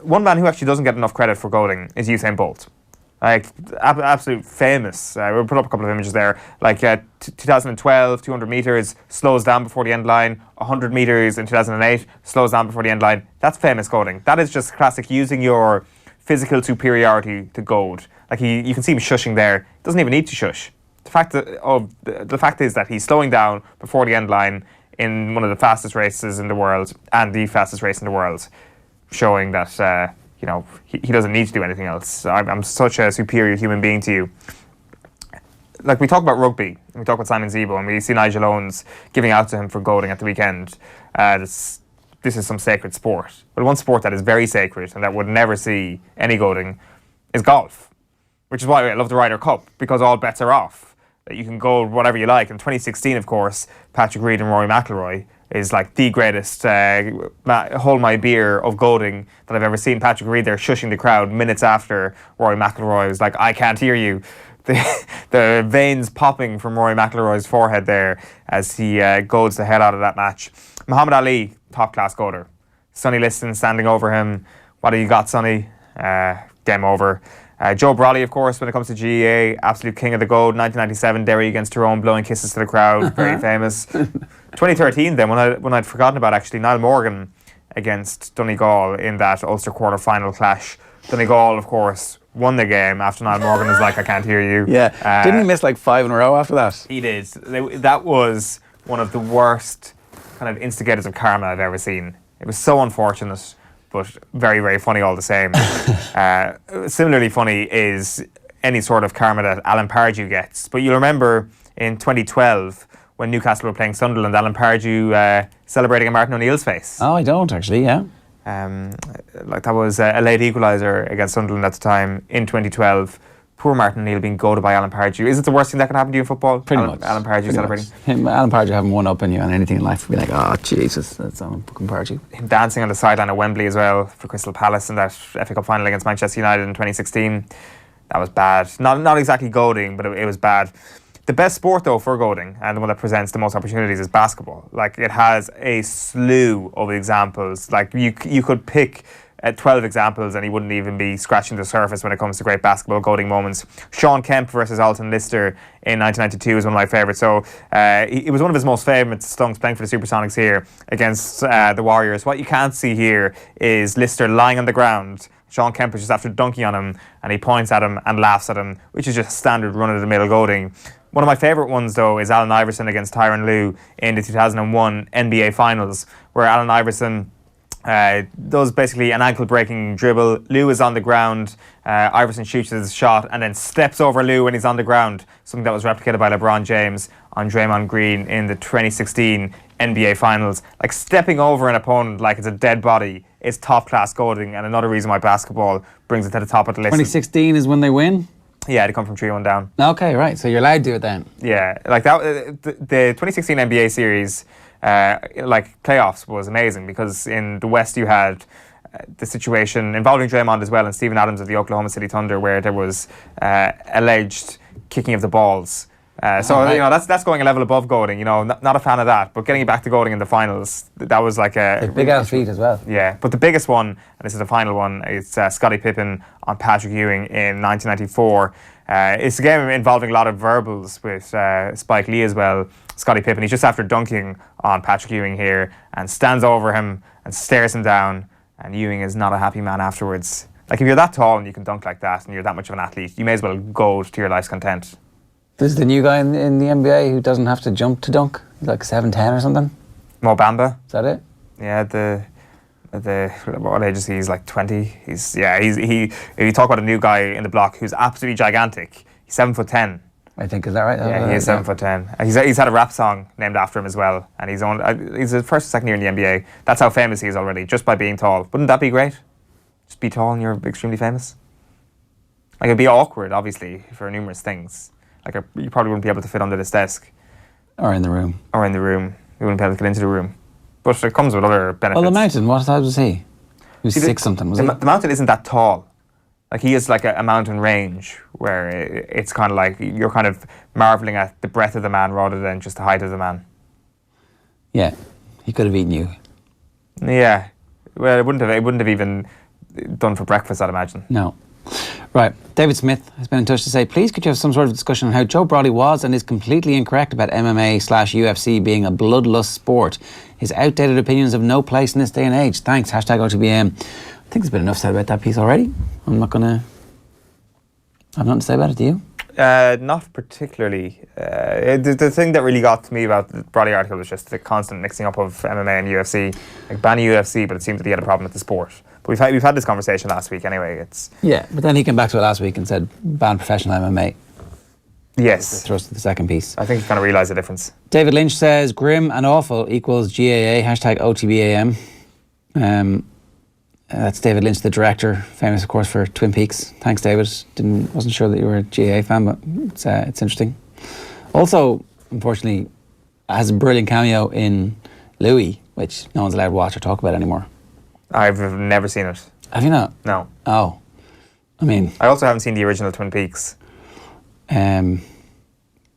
One man who actually doesn't get enough credit for goading is Usain Bolt. Like, absolute famous. We'll put up a couple of images there. Like 2012, 200 metres, slows down before the end line. 100 metres in 2008, slows down before the end line. That's famous goading. That is just classic using your physical superiority to goad. Like, you can see him shushing there. He doesn't even need to shush. The fact is that he's slowing down before the end line in one of the fastest races in the world and the fastest race in the world, showing that he doesn't need to do anything else. I'm such a superior human being to you. Like, we talk about rugby, and we talk about Simon Zebo, and we see Nigel Owens giving out to him for goading at the weekend. This is some sacred sport. But one sport that is very sacred and that would never see any goading is golf, which is why I love the Ryder Cup, because all bets are off. That you can goad whatever you like. In 2016, of course, Patrick Reed and Rory McIlroy is like the greatest hold my beer of goading that I've ever seen. Patrick Reed there shushing the crowd minutes after Rory McIlroy was like, I can't hear you. The veins popping from Rory McIlroy's forehead there as he goads the hell out of that match. Muhammad Ali, top class goader. Sonny Liston standing over him. What do you got, Sonny? Game over. Joe Brolly, of course, when it comes to GAA, absolute king of the goad. 1997, Derry against Tyrone, blowing kisses to the crowd, very famous. 2013, then, when I'd forgotten about, actually, Niall Morgan against Donegal in that Ulster quarter-final clash. Donegal, of course, won the game after Niall Morgan was like, I can't hear you. Yeah. Didn't he miss like 5 in a row after that? He did. That was one of the worst kind of instigators of karma I've ever seen. It was so unfortunate, but very, very funny all the same. Similarly funny is any sort of karma that Alan Pardew gets. But you'll remember in 2012 when Newcastle were playing Sunderland, Alan Pardew celebrating a Martin O'Neill's face. Oh, I don't actually, yeah. Like that was a late equaliser against Sunderland at the time in 2012. Poor Martin O'Neill being goaded by Alan Pardew. Is it the worst thing that can happen to you in football? Pretty much. Alan Pardew celebrating. Alan Pardew having one up on you on anything in life would be like, oh Jesus, that's Alan fucking Pardew. Him dancing on the sideline at Wembley as well for Crystal Palace in that FA Cup final against Manchester United in 2016. That was bad. Not exactly goading, but it was bad. The best sport though for goading, and the one that presents the most opportunities, is basketball. Like it has a slew of examples. Like you could pick 12 examples and he wouldn't even be scratching the surface when it comes to great basketball goading moments. Sean Kemp versus Alton Lister in 1992 is one of my favourites. So it was one of his most famous stunts playing for the Supersonics here against the Warriors. What you can't see here is Lister lying on the ground. Sean Kemp is just after dunking on him and he points at him and laughs at him, which is just standard run-of-the-mill goading. One of my favourite ones though is Allen Iverson against Tyronn Lue in the 2001 NBA Finals, where Allen Iverson does basically an ankle-breaking dribble. Lue is on the ground. Iverson shoots his shot and then steps over Lue when he's on the ground, something that was replicated by LeBron James on Draymond Green in the 2016 NBA Finals. Like stepping over an opponent like it's a dead body is top-class goading, and another reason why basketball brings it to the top of the list. 2016 is when they win? Yeah, they come from 3-1 down. Okay, right. So you're allowed to do it then? Yeah, like that. The 2016 NBA series, like playoffs, was amazing because in the West you had the situation involving Draymond as well and Steven Adams of the Oklahoma City Thunder, where there was alleged kicking of the balls. Right. You know, that's going a level above goading. You know, not a fan of that, but getting back to goading in the finals, that was like a big ass feat as well. Yeah, but the biggest one, and this is the final one, is Scottie Pippen on Patrick Ewing in 1994. It's a game involving a lot of verbals with Spike Lee as well. Scottie Pippen, he's just after dunking on Patrick Ewing here and stands over him and stares him down, and Ewing is not a happy man afterwards. Like if you're that tall and you can dunk like that and you're that much of an athlete, you may as well goad to your life's content. This is the new guy in the NBA who doesn't have to jump to dunk. He's like 7'10" or something. Mo Bamba. Is that it? Yeah, what age is he? He's like 20. If you talk about a new guy in the block who's absolutely gigantic, he's 7'10". I think, is that right? Yeah, he is 7'10". He's had a rap song named after him as well, and he's the first or second year in the NBA. That's how famous he is already, just by being tall. Wouldn't that be great? Just be tall and you're extremely famous. Like it'd be awkward, obviously, for numerous things. Like you probably wouldn't be able to fit under this desk. Or in the room. You wouldn't be able to get into the room. But it comes with other benefits. Well, the Mountain, what size was he? He was 6 something, was he? The Mountain isn't that tall. Like he is like a mountain range where it's kind of like you're kind of marvelling at the breadth of the man rather than just the height of the man. Yeah, he could have eaten you. Yeah, well, it wouldn't have even done for breakfast, I'd imagine. No. Right, David Smith has been in touch to say, please could you have some sort of discussion on how Joe Brolly was and is completely incorrect about MMA/UFC being a bloodlust sport. His outdated opinions have no place in this day and age. Thanks, #OTBAM. I think there's been enough said about that piece already. I have nothing to say about it, do you? Not particularly. The thing that really got to me about the Brolly article was just the constant mixing up of MMA and UFC. Like ban UFC, but it seemed that he had a problem with the sport. But we've had this conversation last week anyway. Yeah, but then he came back to it last week and said ban professional MMA. Yes. Thrust of the second piece. I think he kind of realised the difference. David Lynch says grim and awful equals GAA, #OTBAM. That's David Lynch, the director, famous of course for Twin Peaks. Thanks, David. Wasn't sure that you were a GAA fan, but it's interesting. Also, unfortunately, has a brilliant cameo in Louis, which no one's allowed to watch or talk about anymore. I've never seen it. Have you not? No. Oh, I mean, I also haven't seen the original Twin Peaks. The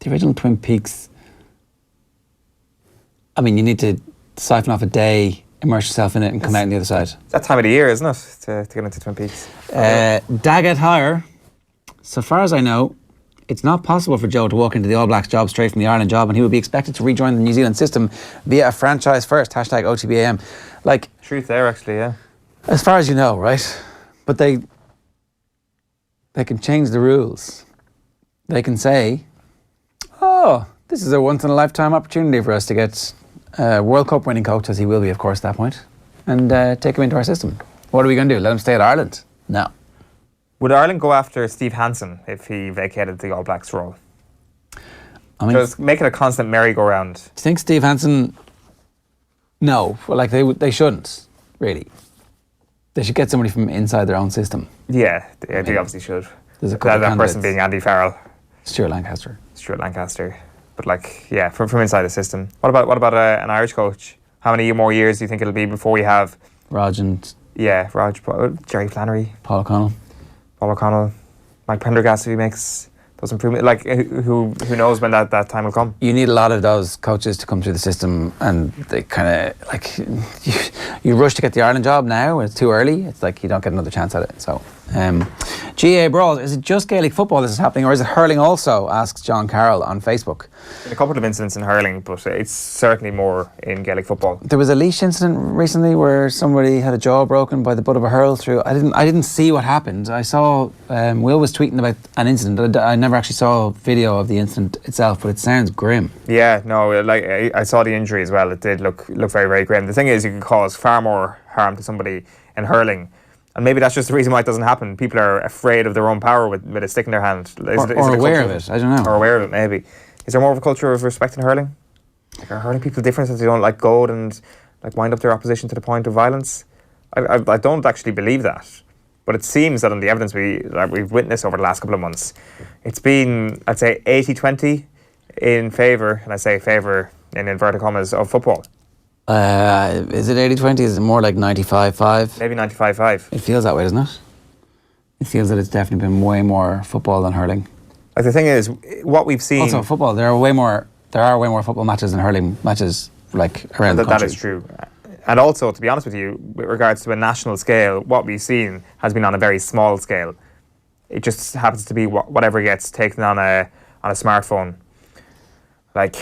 original Twin Peaks. I mean, you need to siphon off a day, immerse yourself in it, and come out on the other side. That time of the year, isn't it, to get into Twin Peaks? Daggett Hire, so far as I know, it's not possible for Joe to walk into the All Blacks job straight from the Ireland job, and he would be expected to rejoin the New Zealand system via a franchise first, hashtag OTBAM. Like, truth there, actually, yeah. As far as you know, right? But they can change the rules. They can say, oh, this is a once-in-a-lifetime opportunity for us to get a World Cup winning coach, as he will be, of course, at that point, and take him into our system. What are we going to do? Let him stay at Ireland? No. Would Ireland go after Steve Hansen if he vacated the All Blacks role? I mean, just make it a constant merry-go-round. Do you think Steve Hansen... No. Well, like, they shouldn't, really. They should get somebody from inside their own system. Yeah, they obviously should. There's a couple that person being Andy Farrell. Stuart Lancaster. But like, yeah, from inside the system. What about an Irish coach? How many more years do you think it'll be before we have... Rog and... Yeah, Jerry Flannery. Paul O'Connell. Mike Prendergast, if he makes those improvements. Like, who knows when that time will come? You need a lot of those coaches to come through the system, and they kind of, like, you rush to get the Ireland job now, it's too early. It's like you don't get another chance at it. So, GAA Brawls, is it just Gaelic football this is happening, or is it hurling also, asks John Carroll on Facebook. A couple of incidents in hurling, but it's certainly more in Gaelic football. There was a Laois incident recently where somebody had a jaw broken by the butt of a hurl through. I didn't see what happened. I saw Will was tweeting about an incident. I never actually saw a video of the incident itself, but it sounds grim. Yeah, no, like I saw the injury as well. It did look very, very grim. The thing is, you can cause far more harm to somebody in hurling. And maybe that's just the reason why it doesn't happen. People are afraid of their own power with a stick in their hand. Or aware of it, I don't know. Or aware of it, maybe. Is there more of a culture of respect in hurling? Like, are hurling people different if they don't like goad and like wind up their opposition to the point of violence? I don't actually believe that. But it seems that on the evidence we've witnessed over the last couple of months, it's been, I'd say, 80-20 in favour, and I say favour in inverted commas, of football. Is it 80-20? Is it more like 95-5? Maybe 95-5. It feels that way, doesn't it? It feels that it's definitely been way more football than hurling. Like, the thing is, what we've seen... Also, football, there are way more football matches than hurling matches, like, around the country. That is true. And also, to be honest with you, with regards to a national scale, what we've seen has been on a very small scale. It just happens to be whatever gets taken on a smartphone. Like...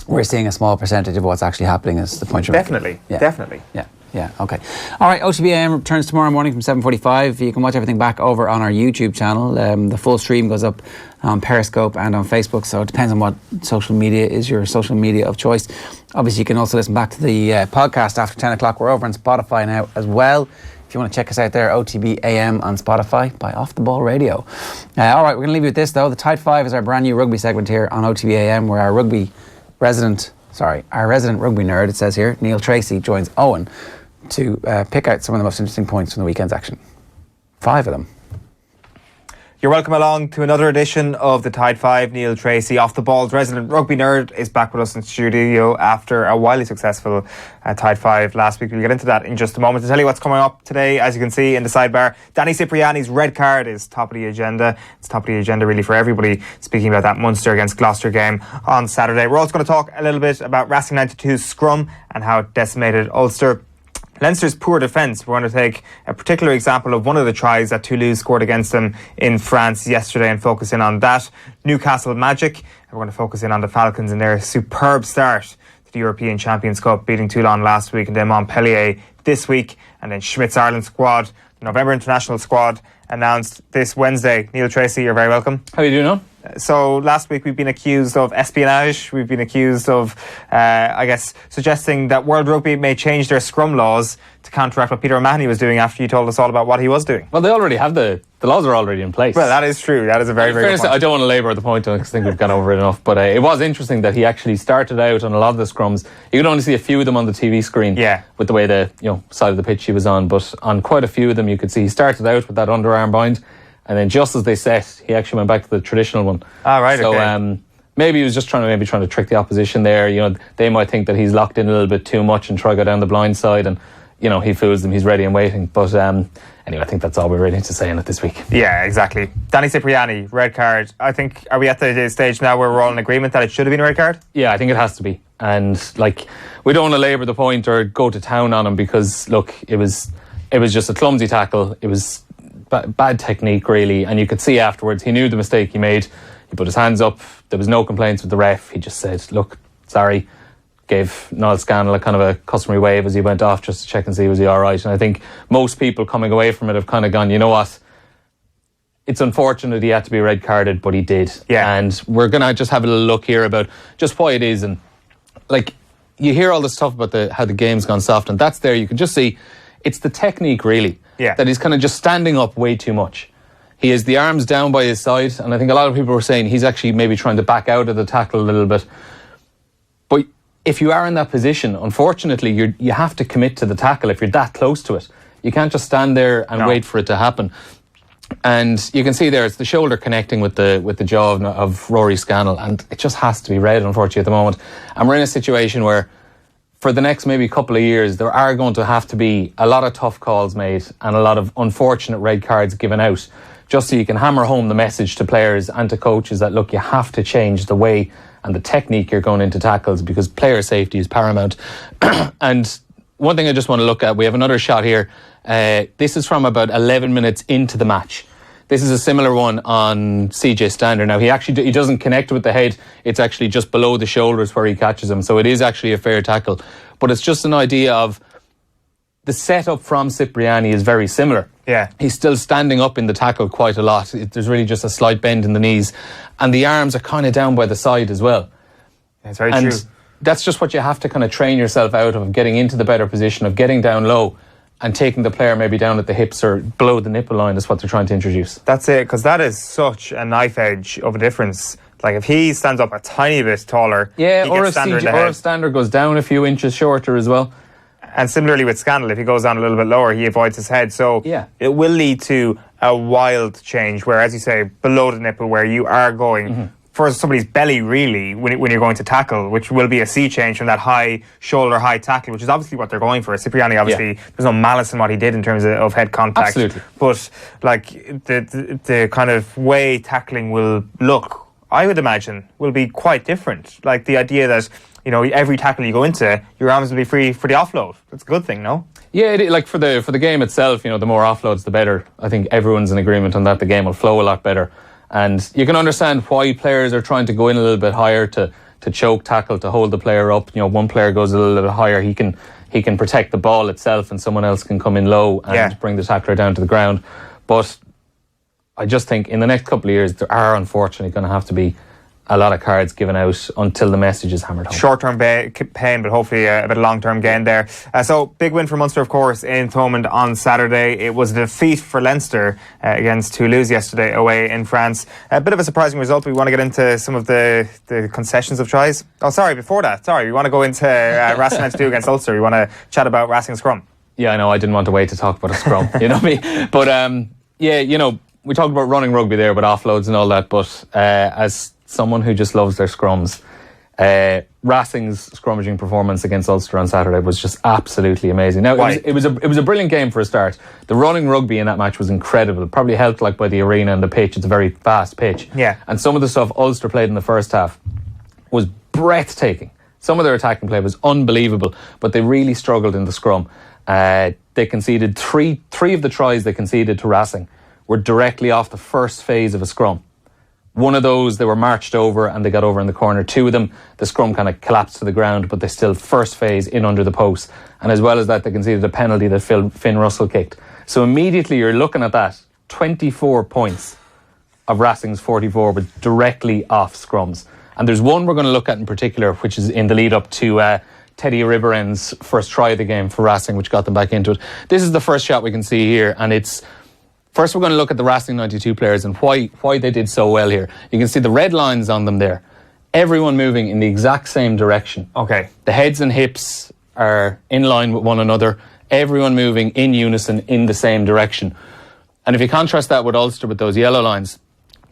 We're seeing a small percentage of what's actually happening, is the point you're making. Definitely. Yeah, okay. All right, OTBAM returns tomorrow morning from 7:45. You can watch everything back over on our YouTube channel. The full stream goes up on Periscope and on Facebook, so it depends on what social media is your social media of choice. Obviously, you can also listen back to the podcast after 10 o'clock. We're over on Spotify now as well. If you want to check us out there, OTB AM on Spotify by Off The Ball Radio. All right, we're going to leave you with this, though. The Tide 5 is our brand new rugby segment here on OTB AM, where our resident rugby nerd, it says here, Neil Treacy, joins Owen to pick out some of the most interesting points from the weekend's action. 5 of them. You're welcome along to another edition of the Tide 5. Neil Treacy, Off The Ball's resident rugby nerd, is back with us in studio after a wildly successful Tide 5 last week. We'll get into that in just a moment. To tell you what's coming up today, as you can see in the sidebar, Danny Cipriani's red card is top of the agenda. It's top of the agenda really for everybody, speaking about that Munster against Gloucester game on Saturday. We're also going to talk a little bit about Racing 92's scrum and how it decimated Ulster. Leinster's poor defence. We're going to take a particular example of one of the tries that Toulouse scored against them in France yesterday and focus in on that. Newcastle Magic. And we're going to focus in on the Falcons and their superb start to the European Champions Cup, beating Toulon last week and then Montpellier this week. And then Schmidt's Ireland squad, the November international squad, announced this Wednesday. Neil Treacy, you're very welcome. How are you doing, Owen? So last week we've been accused of espionage. We've been accused of, suggesting that World Rugby may change their scrum laws to counteract what Peter O'Mahony was doing after you told us all about what he was doing. Well, they already have the laws are already in place. Well, that is true. That is a very, very good point. I don't want to labour the point because I think we've gone over it enough. But it was interesting that he actually started out on a lot of the scrums. You could only see a few of them on the TV screen. Yeah. With the way the side of the pitch he was on, but on quite a few of them you could see he started out with that underarm bind. And then just as they set, he actually went back to the traditional one. Ah, right, so, okay. Maybe he was just trying to trick the opposition there. They might think that he's locked in a little bit too much and try to go down the blind side. And, he fools them. He's ready and waiting. But anyway, I think that's all we're ready to say on it this week. Yeah, exactly. Danny Cipriani, red card. I think, are we at the stage now where we're all in agreement that it should have been a red card? Yeah, I think it has to be. And, we don't want to labour the point or go to town on him because, look, it was just a clumsy tackle. It was bad technique, really, and you could see afterwards he knew the mistake he made. He put his hands up. There was no complaints with the ref. He just said, look, sorry. Gave Niall Scannell a kind of a customary wave as he went off just to check and see was he all right. And I think most people coming away from it have kind of gone, you know what? It's unfortunate he had to be red carded, but he did. Yeah. And we're going to just have a little look here about just why it is. And like, you hear all this stuff about how the game's gone soft, and that's there. You can just see it's the technique, really, that he's kind of just standing up way too much. He has the arms down by his side, and I think a lot of people were saying he's actually maybe trying to back out of the tackle a little bit. But if you are in that position, unfortunately, you have to commit to the tackle if you're that close to it. You can't just stand there and wait for it to happen. And you can see there, it's the shoulder connecting with the jaw of Rory Scannell, and it just has to be red, unfortunately, at the moment. And we're in a situation where, for the next maybe couple of years, there are going to have to be a lot of tough calls made and a lot of unfortunate red cards given out, just so you can hammer home the message to players and to coaches that, look, you have to change the way and the technique you're going into tackles, because player safety is paramount. And one thing I just want to look at, we have another shot here. This is from about 11 minutes into the match. This is a similar one on CJ Stander. Now, he doesn't connect with the head. It's actually just below the shoulders where he catches him. So it is actually a fair tackle. But it's just an idea of the setup from Cipriani is very similar. Yeah. He's still standing up in the tackle quite a lot. There's really just a slight bend in the knees. And the arms are kind of down by the side as well. That's very true. That's just what you have to kind of train yourself out of getting into the better position, of getting down low and taking the player maybe down at the hips or below the nipple line is what they're trying to introduce. That's it, because that is such a knife edge of a difference. Like, if he stands up a tiny bit taller, or if Stander goes down a few inches shorter as well. And similarly with Scannell, if he goes down a little bit lower, he avoids his head. So it will lead to a wild change where, as you say, below the nipple, where you are going for somebody's belly, really, when you're going to tackle, which will be a sea change from that high shoulder, high tackle, which is obviously what they're going for. Cipriani, obviously, there's no malice in what he did in terms of head contact. Absolutely. But like the kind of way tackling will look, I would imagine, will be quite different. Like the idea that, you know, every tackle you go into, your arms will be free for the offload. That's a good thing, no? Yeah, like for the game itself, you know, the more offloads, the better. I think everyone's in agreement on that. The game will flow a lot better. And you can understand why players are trying to go in a little bit higher to choke tackle, to hold the player up. You know, one player goes a little bit higher, he can protect the ball itself, and someone else can come in low and bring the tackler down to the ground. But I just think in the next couple of years, there are unfortunately going to have to be a lot of cards given out until the message is hammered home. Short-term pain, but hopefully a bit of long-term gain there. So, big win for Munster, of course, in Thomond on Saturday. It was a defeat for Leinster against Toulouse yesterday away in France. A bit of a surprising result. We want to get into some of the concessions of tries. Oh, sorry, before that. Sorry, we want to go into Racing 92 against Ulster. We want to chat about Racing Scrum. Yeah, I know. I didn't want to wait to talk about a scrum. You know me. But, yeah, you know, we talked about running rugby there with offloads and all that, but as someone who just loves their scrums, Racing's scrummaging performance against Ulster on Saturday was just absolutely amazing. Now, it was a brilliant game for a start. The running rugby in that match was incredible. Probably helped like by the arena and the pitch. It's a very fast pitch. Yeah. And some of the stuff Ulster played in the first half was breathtaking. Some of their attacking play was unbelievable, but they really struggled in the scrum. They conceded three of the tries they conceded to Racing were directly off the first phase of a scrum. One of those, they were marched over and they got over in the corner. Two of them, the scrum kind of collapsed to the ground, but they still first phase in under the post. And as well as that, they conceded a penalty that Finn Russell kicked. So immediately you're looking at that, 24 points of Racing's 44 were directly off scrums. And there's one we're going to look at in particular, which is in the lead up to Teddy Riberen's first try of the game for Racing, which got them back into it. This is the first shot we can see here, and it's... First, we're going to look at the Racing 92 players and why they did so well here. You can see the red lines on them there. Everyone moving in the exact same direction. Okay. The heads and hips are in line with one another. Everyone moving in unison in the same direction. And if you contrast that with Ulster with those yellow lines,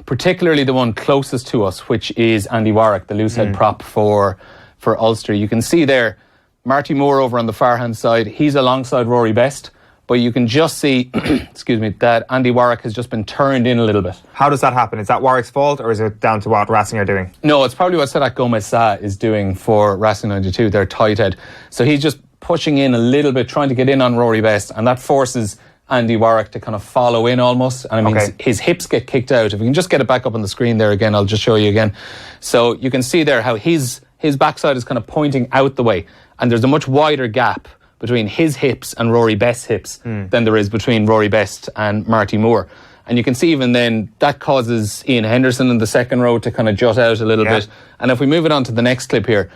particularly the one closest to us, which is Andy Warwick, the loose head prop for Ulster. You can see there, Marty Moore over on the far hand side. He's alongside Rory Best. But you can just see, excuse me, that Andy Warwick has just been turned in a little bit. How does that happen? Is that Warwick's fault, or is it down to what Racing are doing? No, it's probably what Sadak Gomez-Sa is doing for Racing 92, their tight head. So he's just pushing in a little bit, trying to get in on Rory Best, and that forces Andy Warwick to kind of follow in almost, and I mean his hips get kicked out. If we can just get it back up on the screen there again, I'll just show you again. So you can see there how his backside is kind of pointing out the way, and there's a much wider gap between his hips and Rory Best's hips than there is between Rory Best and Marty Moore. And you can see even then that causes Ian Henderson in the second row to kind of jut out a little bit. And if we move it on to the next clip here,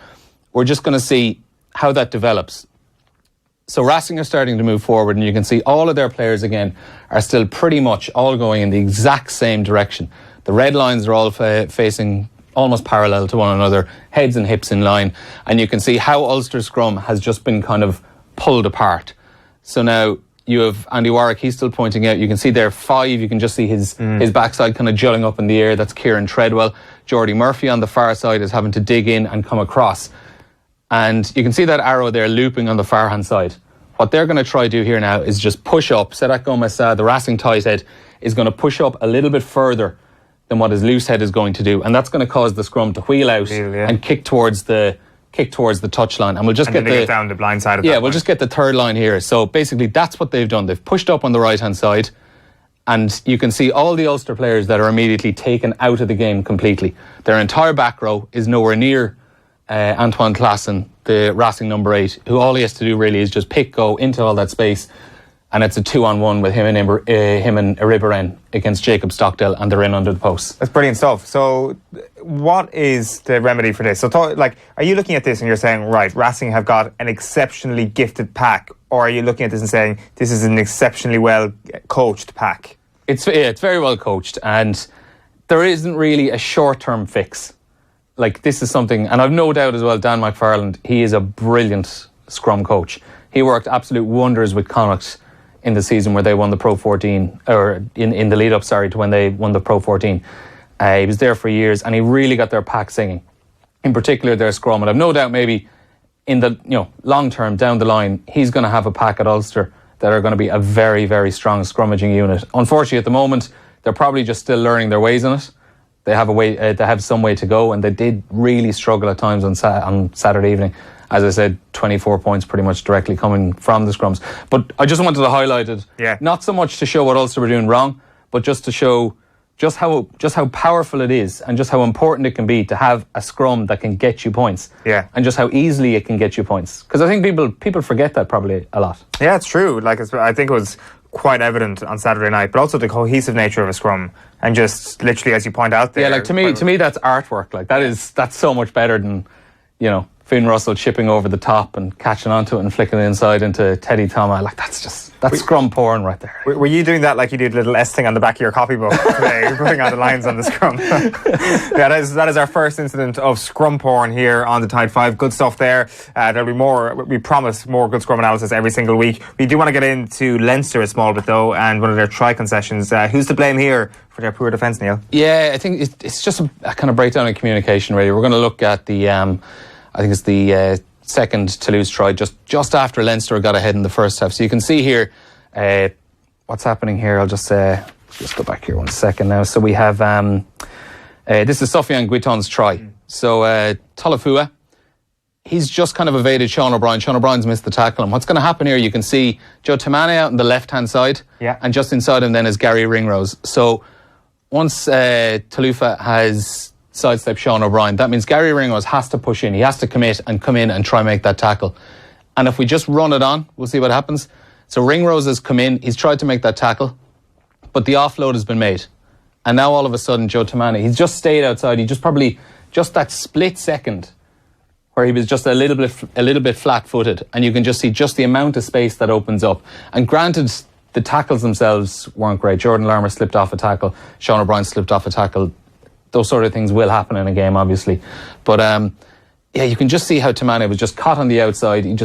we're just going to see how that develops. So Racing are starting to move forward, and you can see all of their players again are still pretty much all going in the exact same direction. The red lines are all facing almost parallel to one another, heads and hips in line, and you can see how Ulster's scrum has just been kind of pulled apart. So now you have Andy Warwick, he's still pointing out, you can see there 5, you can just see his backside kind of jutting up in the air. That's Kieran Treadwell. Jordy Murphy on the far side is having to dig in and come across. And you can see that arrow there looping on the far hand side. What they're going to try to do here now is just push up. Sedat Gomez, the Racing tight head, is going to push up a little bit further than what his loose head is going to do, and that's going to cause the scrum to wheel out and kick towards the touchline. And we'll just get down the blind side of that. Yeah, we'll just get the third line here. So basically, that's what they've done. They've pushed up on the right hand side, and you can see all the Ulster players that are immediately taken out of the game completely. Their entire back row is nowhere near Antoine Claassen, the Racing number 8, who all he has to do really is just go into all that space, and it's a 2-on-1 with him and Iribarren against Jacob Stockdale, and they're in under the post. That's brilliant stuff. So what is the remedy for this? So are you looking at this and you're saying, right, Racing have got an exceptionally gifted pack, or are you looking at this and saying this is an exceptionally well coached pack? It's very well coached, and there isn't really a short-term fix. Like, this is something, and I've no doubt as well, Dan McFarland, he is a brilliant scrum coach. He worked absolute wonders with Connacht in the season where they won the Pro 14, or in the lead up, to when they won the Pro 14. He was there for years, and he really got their pack singing. In particular, their scrum. And I've no doubt maybe in the long term, down the line, he's going to have a pack at Ulster that are going to be a very, very strong scrummaging unit. Unfortunately, at the moment, they're probably just still learning their ways in it. They have they have some way to go, and they did really struggle at times on Saturday evening. As I said, 24 points pretty much directly coming from the scrums. But I just wanted to highlight it, not so much to show what Ulster were doing wrong, but just to show just how powerful it is, and just how important it can be to have a scrum that can get you points. Yeah. And just how easily it can get you points. Because I think people forget that probably a lot. Yeah, it's true. I think it was quite evident on Saturday night, but also the cohesive nature of a scrum, and just literally, as you point out there. Yeah, to me that's artwork. That's so much better than, Finn Russell chipping over the top and catching onto it and flicking it inside into Teddy Thomas. That's scrum porn right there. Were you doing that like you did little S thing on the back of your copybook today? You're putting on the lines on the scrum. Yeah, that is our first incident of scrum porn here on the Tide 5. Good stuff there. There'll be more, we promise, more good scrum analysis every single week. We do want to get into Leinster a small bit though, and one of their try concessions. Who's to blame here for their poor defence, Neil? Yeah, I think it's just a kind of breakdown in communication really. We're going to look at the I think it's the second Toulouse try just after Leinster got ahead in the first half. So you can see here what's happening here. I'll just go back here 1 second now. So we have this is Sofiane Guiton's try. So Tolofua, he's just kind of evaded Sean O'Brien. Sean O'Brien's missed the tackle. And what's going to happen here, you can see Joe Tamane out on the left-hand side. Yeah. And just inside him then is Gary Ringrose. So once Tolufa has sidestep Sean O'Brien, that means Gary Ringrose has to push in. He has to commit and come in and try and make that tackle. And if we just run it on, we'll see what happens. So Ringrose has come in, he's tried to make that tackle, but the offload has been made. And now all of a sudden, Joe Tamane, he's just stayed outside. He just that split second where he was just a little bit flat-footed, and you can just see just the amount of space that opens up. And granted, the tackles themselves weren't great. Jordan Larmour slipped off a tackle. Sean O'Brien slipped off a tackle. Those sort of things will happen in a game, obviously. But yeah, you can just see how Tamane was just caught on the outside. And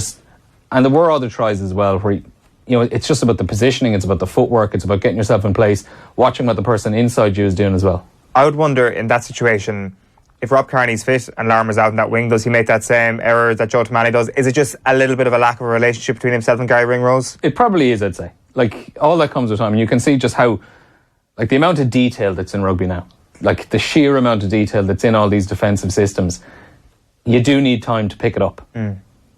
there were other tries as well where, it's just about the positioning, it's about the footwork, it's about getting yourself in place, watching what the person inside you is doing as well. I would wonder in that situation, if Rob Kearney's fit and Larmour's out in that wing, does he make that same error that Joe Tamane does? Is it just a little bit of a lack of a relationship between himself and Gary Ringrose? It probably is, I'd say. All that comes with time. And you can see just how, the amount of detail that's in rugby now, the sheer amount of detail that's in all these defensive systems, you do need time to pick it up.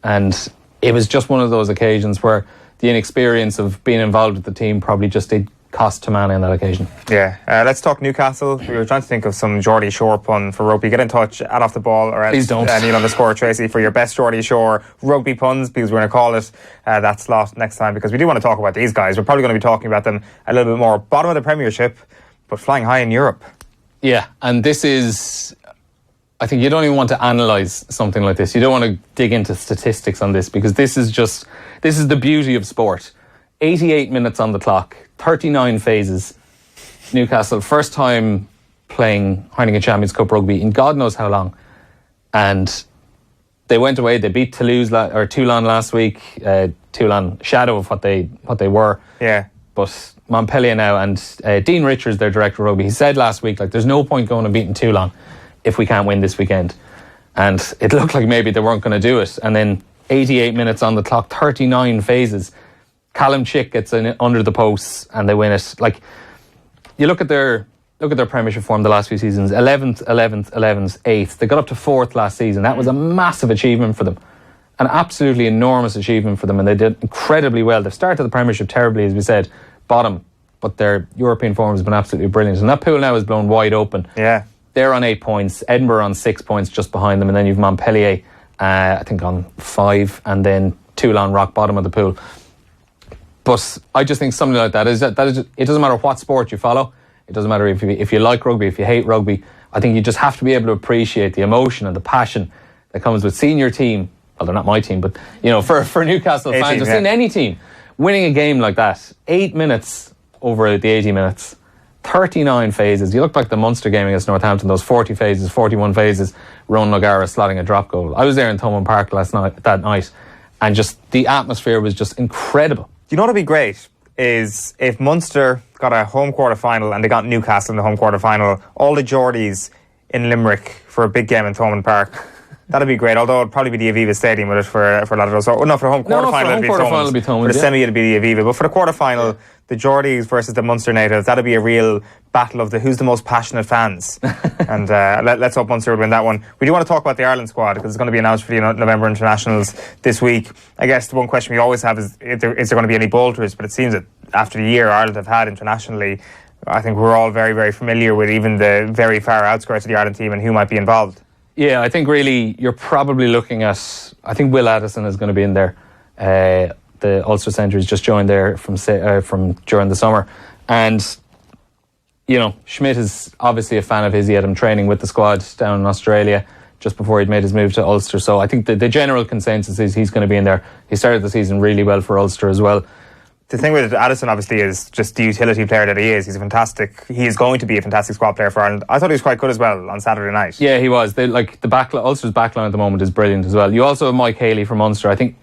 And it was just one of those occasions where the inexperience of being involved with the team probably just did cost Tamana on that occasion. Yeah, let's talk Newcastle. We were trying to think of some Geordie Shore pun for rugby. Get in touch at Off the Ball or at Please don't. Neil_Treacy for your best Geordie Shore rugby puns, because we're going to call it that slot next time, because we do want to talk about these guys. We're probably going to be talking about them a little bit more. Bottom of the Premiership, but flying high in Europe. Yeah, and this is... I think you don't even want to analyse something like this. You don't want to dig into statistics on this, because this is the beauty of sport. 88 minutes on the clock, 39 phases. Newcastle, first time playing Heineken Champions Cup rugby in God knows how long. And they went away, they beat Toulon last week. Toulon, shadow of what they were. Yeah. But Montpellier now, and Dean Richards, their director of rugby, he said last week, like, there's no point going and beating Toulon if we can't win this weekend. And it looked like maybe they weren't going to do it. And then 88 minutes on the clock, 39 phases. Callum Chick gets in under the posts and they win it. Like, you look at their Premiership form the last few seasons: 11th, 8th. They got up to 4th last season. That was a massive achievement for them, an absolutely enormous achievement for them, and they did incredibly well. They've started the Premiership terribly, as we said, bottom, but their European form has been absolutely brilliant. And that pool now is blown wide open. Yeah, they're on 8 points. Edinburgh on 6 points, just behind them, and then you've Montpellier, I think, on 5, and then Toulon rock bottom of the pool. But I just think something like that is it doesn't matter what sport you follow. It doesn't matter if you like rugby, if you hate rugby. I think you just have to be able to appreciate the emotion and the passion that comes with seeing your team. Well, they're not my team, but for Newcastle fans, or seeing any team winning a game like that, 8 minutes over the 80 minutes, 39 phases. You look like the Munster game against Northampton, those 40 phases, 41 phases, Ronan O'Gara slotting a drop goal. I was there in Thomond Park that night, and just the atmosphere was just incredible. You know what would be great is if Munster got a home quarter final and they got Newcastle in the home quarter final, all the Geordies in Limerick for a big game in Thomond Park. That'd be great, although it'd probably be the Aviva Stadium with it for a lot of those. No, for the home quarter final it'd be Thomond. For the semi it'd be the Aviva. But for the quarter final, the Geordies versus the Munster natives, that'd be a real battle of who's the most passionate fans. And let's hope Munster would win that one. We do want to talk about the Ireland squad, because it's going to be announced for the November internationals this week. I guess the one question we always have is there going to be any bolters? But it seems that after the year Ireland have had internationally, I think we're all very, very familiar with even the very far outskirts of the Ireland team and who might be involved. Yeah, I think really you're probably looking at, I think Will Addison is going to be in there. The Ulster Centre has just joined there from during the summer. And, Schmidt is obviously a fan of his. He had him training with the squad down in Australia just before he'd made his move to Ulster. So I think the general consensus is he's going to be in there. He started the season really well for Ulster as well. The thing with Addison, obviously, is just the utility player that he is. He is going to be a fantastic squad player for Ireland. I thought he was quite good as well on Saturday night. Yeah, he was. Ulster's backline at the moment is brilliant as well. You also have Mike Haley from Munster. I think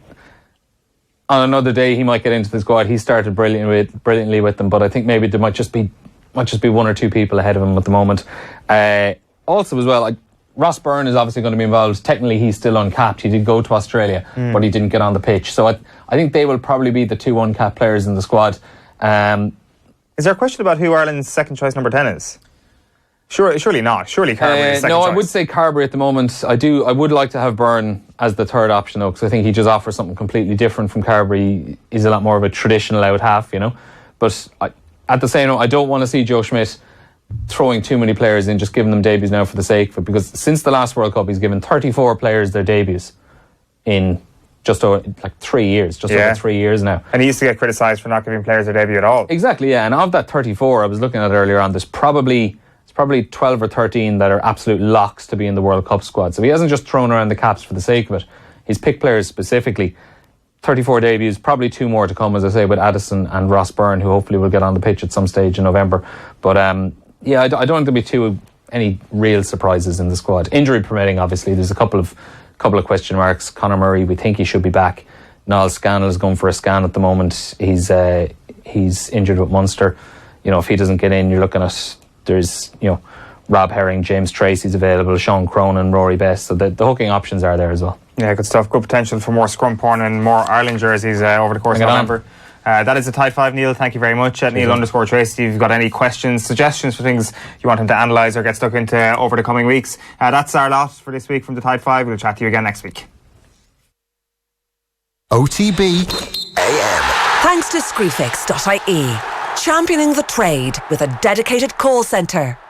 on another day he might get into the squad. He started brilliantly with them, but I think maybe there might just be one or two people ahead of him at the moment. Also as well, Ross Byrne is obviously going to be involved. Technically, he's still uncapped. He did go to Australia, but he didn't get on the pitch. So I think they will probably be the two uncapped players in the squad. Is there a question about who Ireland's second choice number 10 is? Surely not. Surely Carberry is second choice. I would say Carberry at the moment. I would like to have Byrne as the third option, though, because I think he just offers something completely different from Carberry. He's a lot more of a traditional out half, But at the same time, I don't want to see Joe Schmidt throwing too many players in, just giving them debuts now for the sake of it, because since the last World Cup he's given 34 players their debuts in just over 3 years, over 3 years now. And he used to get criticised for not giving players their debut at all. Exactly, yeah. And of that 34, I was looking at it earlier on, there's probably 12 or 13 that are absolute locks to be in the World Cup squad. So he hasn't just thrown around the caps for the sake of it. He's picked players specifically. 34 debuts, probably 2 more to come, as I say, with Addison and Ross Byrne, who hopefully will get on the pitch at some stage in November. But I don't think there'll be any real surprises in the squad. Injury permitting, obviously, there's a couple of question marks. Conor Murray, we think he should be back. Niall Scannell is going for a scan at the moment. He's injured with Munster. If he doesn't get in, you're looking at there's Rob Herring, James Treacy's available, Sean Cronin, Rory Best. So the hooking options are there as well. Yeah, good stuff. Good potential for more scrum porn and more Ireland jerseys over the course of November. That is the Tide 5, Neil. Thank you very much. At Neil_Treacy, if you've got any questions, suggestions for things you want him to analyse or get stuck into over the coming weeks. That's our lot for this week from the Tide 5. We'll chat to you again next week. OTB AM. Thanks to Screwfix.ie, championing the trade with a dedicated call centre.